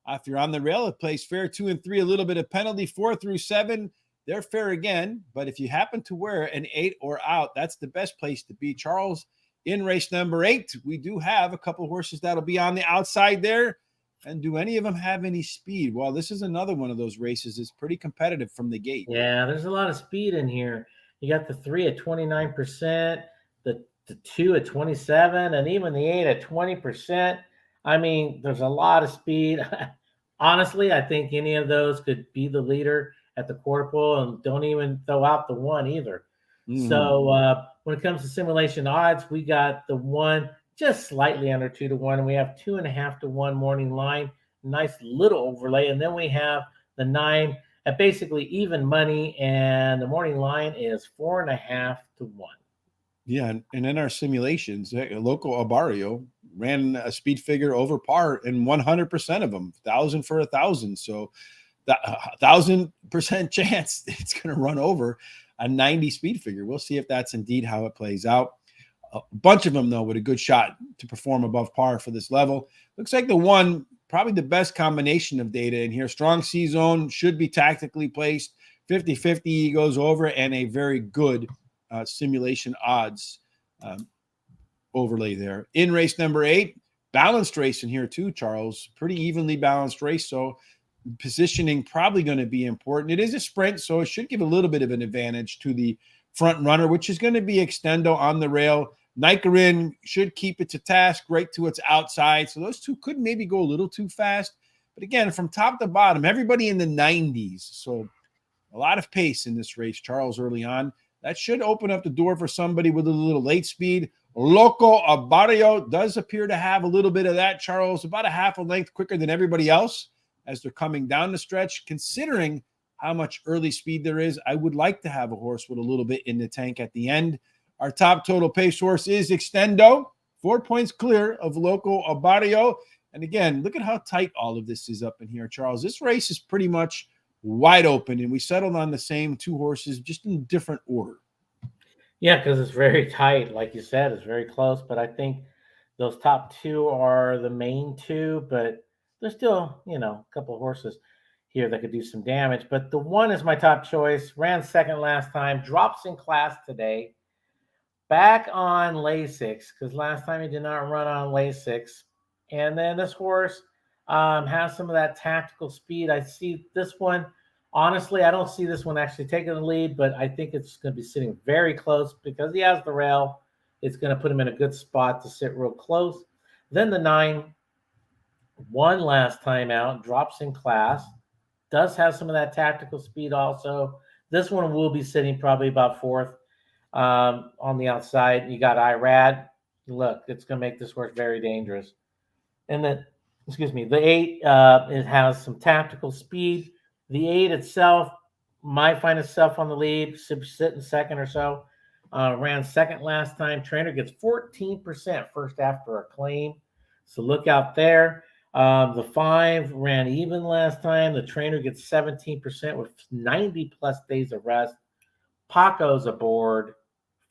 If you're on the rail, it plays fair 2 and 3, a little bit of penalty. 4 through 7, they're fair again. But if you happen to wear an 8 or out, that's the best place to be. Charles, in race number 8, we do have a couple horses that'll be on the outside there. And do any of them have any speed? Well, this is another one of those races. It's pretty competitive from the gate. Yeah, there's a lot of speed in here. You got the 3 at 29%, the 2 at 27, and even the 8 at 20%. I mean, there's a lot of speed. Honestly, I think any of those could be the leader at the quarter pole, and don't even throw out the 1 either. So when it comes to simulation odds, we got the 1 just slightly under 2 to 1. And we have 2.5 to 1 morning line, nice little overlay, and then we have the 9 at basically even money, and the morning line is 4.5 to 1. Yeah, and in our simulations, local Abario ran a speed figure over par in 100% of them, 1,000 for 1,000. So that 1,000% chance it's going to run over a 90 speed figure. We'll see if that's indeed how it plays out. A bunch of them, though, with a good shot to perform above par for this level. Looks like the 1, probably the best combination of data in here. Strong C zone should be tactically placed. 50-50 goes over, and a very good simulation odds overlay there. In race number 8, balanced race in here too, Charles. Pretty evenly balanced race, so positioning probably going to be important. It is a sprint, so it should give a little bit of an advantage to the front runner, which is going to be Extendo on the rail. Nikarin should keep it to task right to its outside. So those two could maybe go a little too fast. But again, from top to bottom, everybody in the 90s. So a lot of pace in this race, Charles, early on. That should open up the door for somebody with a little late speed. Loco Abario does appear to have a little bit of that, Charles, about a half a length quicker than everybody else as they're coming down the stretch. Considering how much early speed there is, I would like to have a horse with a little bit in the tank at the end. Our top total pace horse is Extendo, 4 points clear of Loco Abario. And again, look at how tight all of this is up in here, Charles. This race is pretty much wide open, and we settled on the same 2 horses, just in different order. Yeah, because it's very tight. Like you said, it's very close. But I think those top 2 are the main 2, but there's still, a couple of horses here that could do some damage. But the 1 is my top choice. Ran second last time, drops in class today. Back on Lasix, because last time he did not run on Lasix. And then this horse has some of that tactical speed. I see this one. Honestly, I don't see this one actually taking the lead, but I think it's going to be sitting very close because he has the rail. It's going to put him in a good spot to sit real close. Then the 9 won last time out, drops in class, does have some of that tactical speed also. This one will be sitting probably about 4th on the outside. You got Irad. Look, it's going to make this horse very dangerous. And then, the 8, it has some tactical speed. The 8 itself might find itself on the lead, sitting second or so. Ran second last time. Trainer gets 14% first after a claim. So look out there. The 5 ran even last time. The trainer gets 17% with 90 plus days of rest. Paco's aboard,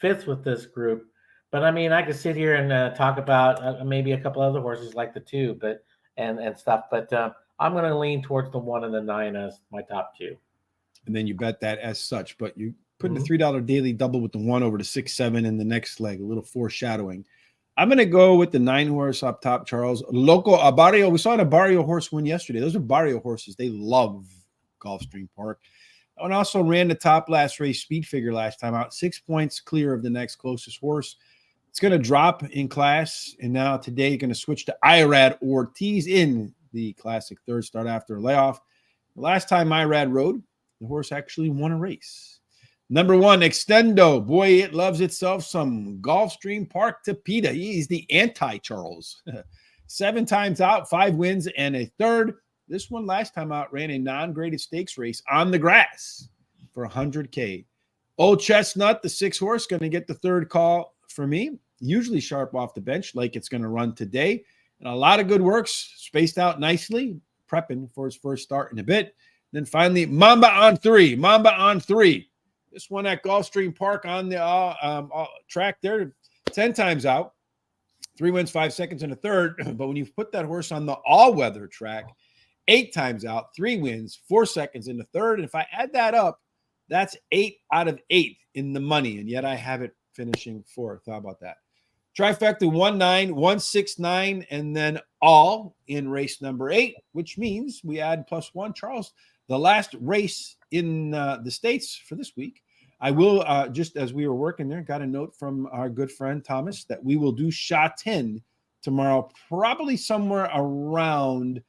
5th with this group. But I mean, I could sit here and talk about maybe a couple other horses like the 2, and stuff. But I'm going to lean towards the 1 and the 9 as my top 2. And then you bet that as such. But you put in the $3 daily double with the 1 over to 6-7 in the next leg, a little foreshadowing. I'm going to go with the 9 horse up top, Charles. Loco Abario. We saw an Abario horse win yesterday. Those are Barrio horses. They love Gulfstream Park. And also ran the top last race speed figure last time out, 6 points clear of the next closest horse. It's going to drop in class, and now today going to switch to Irad Ortiz in the classic 3rd start after a layoff. The last time Irad rode, the horse actually won a race. Number 1, Extendo. Boy, it loves itself some Gulfstream Park Tapita. He's the anti-Charles. 7 times out, 5 wins, and a 3rd. This one last time out ran a non-graded stakes race on the grass for $100K. Old Chestnut, the 6 horse, going to get the 3rd call for me. Usually sharp off the bench like it's going to run today. And a lot of good works, spaced out nicely, prepping for his first start in a bit. Then finally, Mamba on 3. Mamba on 3. This one at Gulfstream Park on the track there, 10 times out. 3 wins, 5 seconds, and a 3rd. But when you put that horse on the all-weather track, 8 times out, 3 wins, 4 seconds, and a 3rd. And if I add that up, that's 8 out of 8 in the money. And yet I have it finishing 4th. How about that? Trifecta 1-9, 1-6-9, and then all in race number 8, which means we add +1. Charles, the last race in the States for this week. I will, just as we were working there, got a note from our good friend Thomas that we will do shot 10 tomorrow, probably somewhere around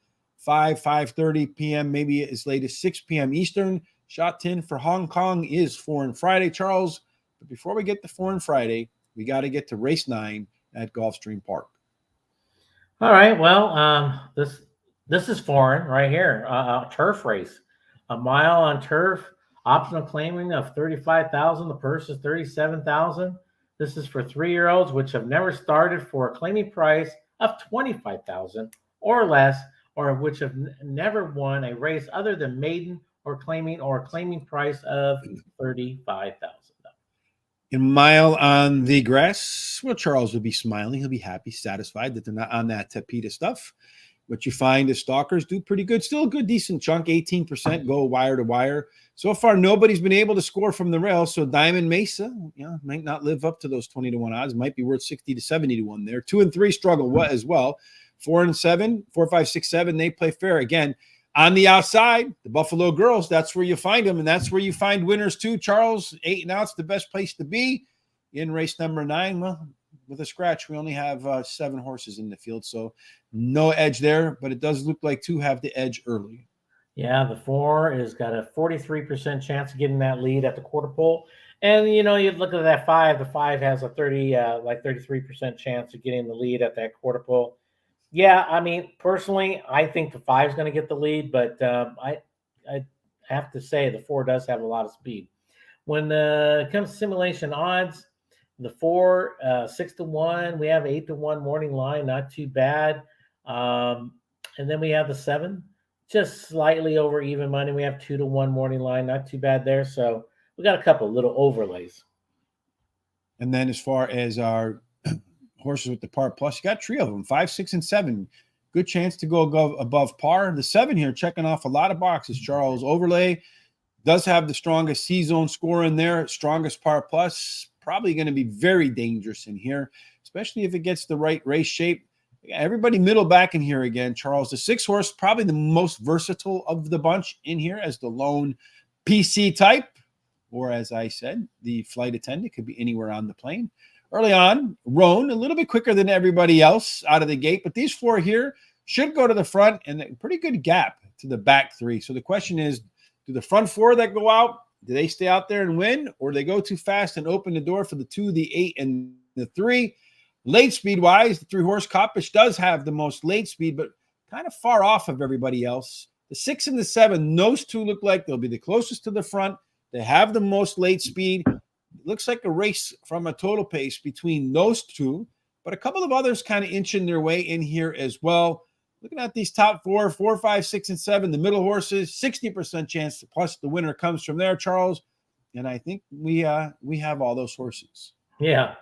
5:30 p.m., maybe as late as 6 p.m. Eastern. Shot 10 for Hong Kong is Foreign Friday, Charles. But before we get to Foreign Friday, we got to get to race 9 at Gulfstream Park. All right. Well, this is foreign right here. Turf race, a mile on turf. Optional claiming of 35,000. The purse is 37,000. This is for 3-year-olds which have never started for a claiming price of 25,000 or less, or which have never won a race other than maiden or claiming price of 35,000. In mile on the grass, well, Charles will be smiling. He'll be happy, satisfied that they're not on that Tapeta stuff. What you find is stalkers do pretty good. Still a good, decent chunk, 18% go wire to wire. So far, nobody's been able to score from the rail. So Diamond Mesa, might not live up to those 20-1 odds. Might be worth 60 to 70-1 there. 2 and 3 struggle as well. 4 and 7, 4, 5, 6, 7. They play fair again. On the outside, the Buffalo Girls, that's where you find them, and that's where you find winners too. Charles, 8 and out's the best place to be in race number 9. Well, with a scratch, we only have 7 horses in the field, so no edge there, but it does look like 2 have the edge early. Yeah, the 4 is got a 43% chance of getting that lead at the quarter pole. And, you look at that 5, the 5 has a 33% chance of getting the lead at that quarter pole. Yeah, I mean, personally, I think the 5 is going to get the lead, but I have to say the 4 does have a lot of speed. When it comes to simulation odds, the 4, 6-1, we have 8-1 morning line, not too bad. And then we have the 7, just slightly over even money. We have 2-1 morning line, not too bad there. So we got a couple little overlays. And then as far as our horses with the par plus, you got 3 of them, 5, 6, and 7. Good chance to go above par. The 7 here checking off a lot of boxes. Charles Overlay does have the strongest C-zone score in there, strongest par plus. Probably going to be very dangerous in here, especially if it gets the right race shape. Everybody middle back in here again. Charles, the 6 horse, probably the most versatile of the bunch in here as the lone PC type, or as I said, the flight attendant, could be anywhere on the plane. Early on, Roan, a little bit quicker than everybody else out of the gate, but these 4 here should go to the front and a pretty good gap to the back 3. So the question is, do the front 4 that go out, do they stay out there and win, or do they go too fast and open the door for the 2, the 8, and the 3? Late speed-wise, the 3-horse Coppish does have the most late speed, but kind of far off of everybody else. The 6 and the 7, those 2 look like they'll be the closest to the front. They have the most late speed. Looks like a race from a total pace between those 2, but a couple of others kind of inching their way in here as well. Looking at these top 4, 4, 5, 6, and 7, the middle horses, 60% chance, plus the winner comes from there, Charles. And I think we have all those horses. Yeah,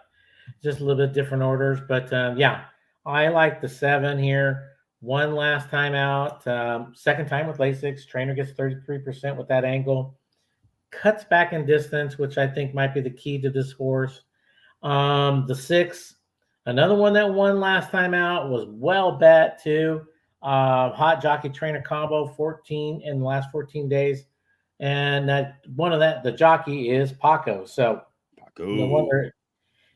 just a little bit different orders, but yeah, I like the 7 here. 1 last time out, second time with Lasix. Trainer gets 33% with that angle. Cuts back in distance, which I think might be the key to this horse. The 6, another one that won last time out, was well bet too. Hot jockey trainer combo, 14 in the last 14 days. And the jockey is Paco. So no wonder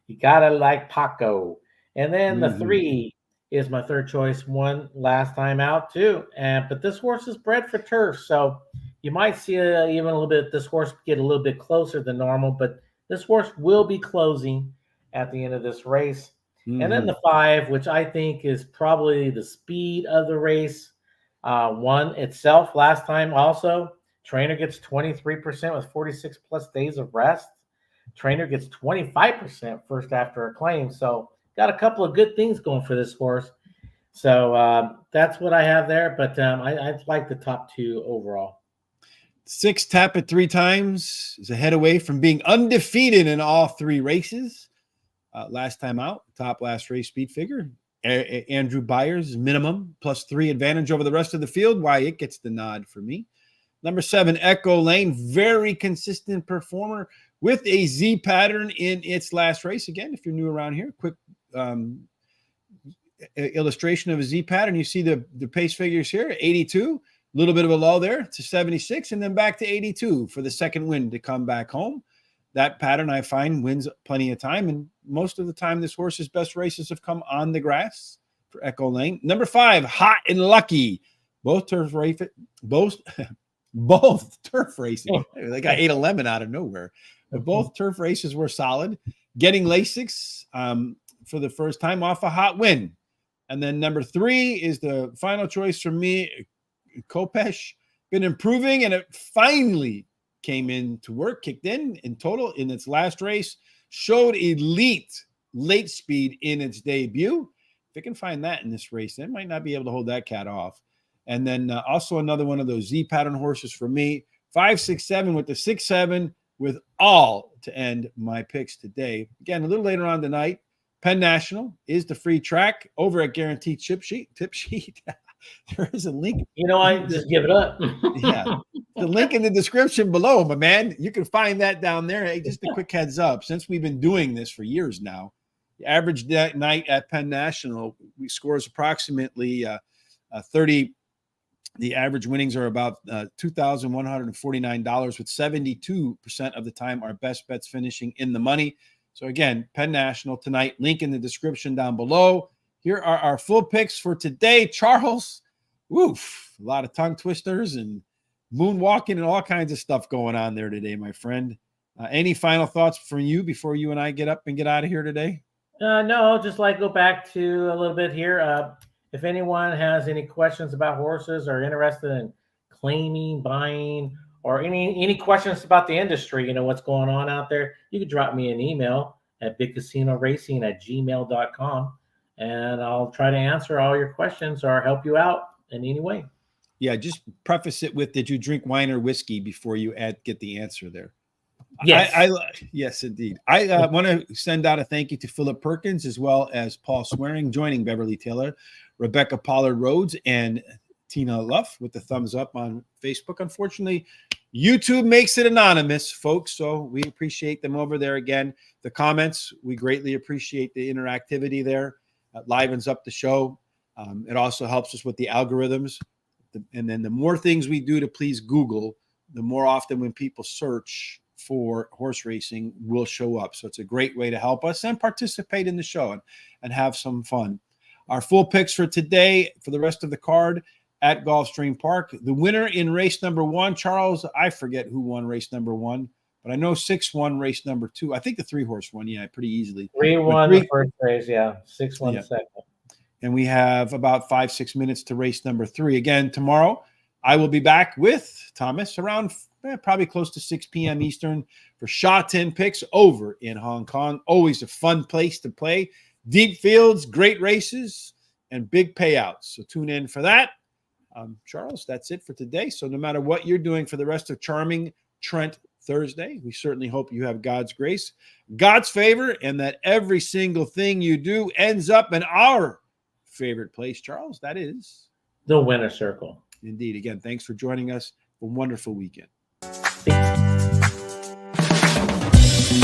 you gotta like Paco. And then the 3 is my third choice, one last time out too. But this horse is bred for turf, so you might see even a little bit, this horse get a little bit closer than normal, but this horse will be closing at the end of this race. And then the 5, which I think is probably the speed of the race, won itself last time also. Trainer gets 23% with 46 plus days of rest. Trainer gets 25% first after a claim. So got a couple of good things going for this horse. So that's what I have there, but I like the top 2 overall. 6 tap it 3 times, is a head away from being undefeated in all 3 races. Last time out, top last race speed figure. Andrew Byers, minimum, plus 3 advantage over the rest of the field. Why it gets the nod for me. Number 7, Echo Lane, very consistent performer with a Z pattern in its last race. Again, if you're new around here, quick illustration of a Z pattern. You see the pace figures here, 82, a little bit of a lull there to 76, and then back to 82 for the second win to come back home. That pattern, I find, wins plenty of time, and most of the time this horse's best races have come on the grass for Echo Lane. Number 5, Hot and Lucky. Both turf racing. Like I ate a lemon out of nowhere. But both turf races were solid. Getting Lasix for the first time off a hot win. And then number 3 is the final choice for me, Kopesh. Been improving, and it finally came into work, kicked in total in its last race. Showed elite late speed in its debut. If it can find that in this race, it might not be able to hold that cat off. And then also another one of those Z pattern horses for me, 5, 6, 7 with the 6, 7 with all to end my picks today. Again, a little later on tonight, Penn National is the free track over at Guaranteed Tip Sheet. There is a link. You know, I just give it up. Yeah. The link in the description below, my man. You can find that down there. Hey, just a quick heads up. Since we've been doing this for years now, the average night at Penn National, we scores approximately 30. The average winnings are about $2,149, with 72% of the time our best bets finishing in the money. So again, Penn National tonight, link in the description down below. Here are our full picks for today. Charles, woof, a lot of tongue twisters and moonwalking and all kinds of stuff going on there today, my friend. Any final thoughts from you before you and I get up and get out of here today? No, just like go back to a little bit here. If anyone has any questions about horses or interested in claiming, buying, or any questions about the industry, you know, what's going on out there, you can drop me an email at bigcasinoracing@gmail.com, and I'll try to answer all your questions or help you out in any way. Yeah, just preface it with, did you drink wine or whiskey before you get the answer there? Yes. Yes, indeed. I want to send out a thank you to Philip Perkins, as well as Paul Swearing, joining Beverly Taylor, Rebecca Pollard Rhodes, and Tina Luff with the thumbs up on Facebook. Unfortunately, YouTube makes it anonymous, folks, so we appreciate them over there. Again, the comments, we greatly appreciate the interactivity there. It livens up the show. It also helps us with the algorithms. And then the more things we do to please Google, the more often when people search for horse racing will show up. So it's a great way to help us and participate in the show and have some fun. Our full picks for today, for the rest of the card at Gulfstream Park. The winner in race number 1, Charles, I forget who won race number 1, but I know 6 won race number 2. I think the 3-horse won, yeah, pretty easily. 3 won the first race, yeah. 6 won the second. And we have about 5-6 minutes to race number 3. Again, tomorrow, I will be back with Thomas around probably close to 6 p.m. Eastern for Sha Tin picks over in Hong Kong. Always a fun place to play. Deep fields, great races, and big payouts. So tune in for that. Charles, that's it for today. So no matter what you're doing for the rest of Charming Trent Thursday, we certainly hope you have God's grace, God's favor, and that every single thing you do ends up in our favorite place, Charles. That is the winner's circle. Indeed. Again, thanks for joining us. A wonderful weekend.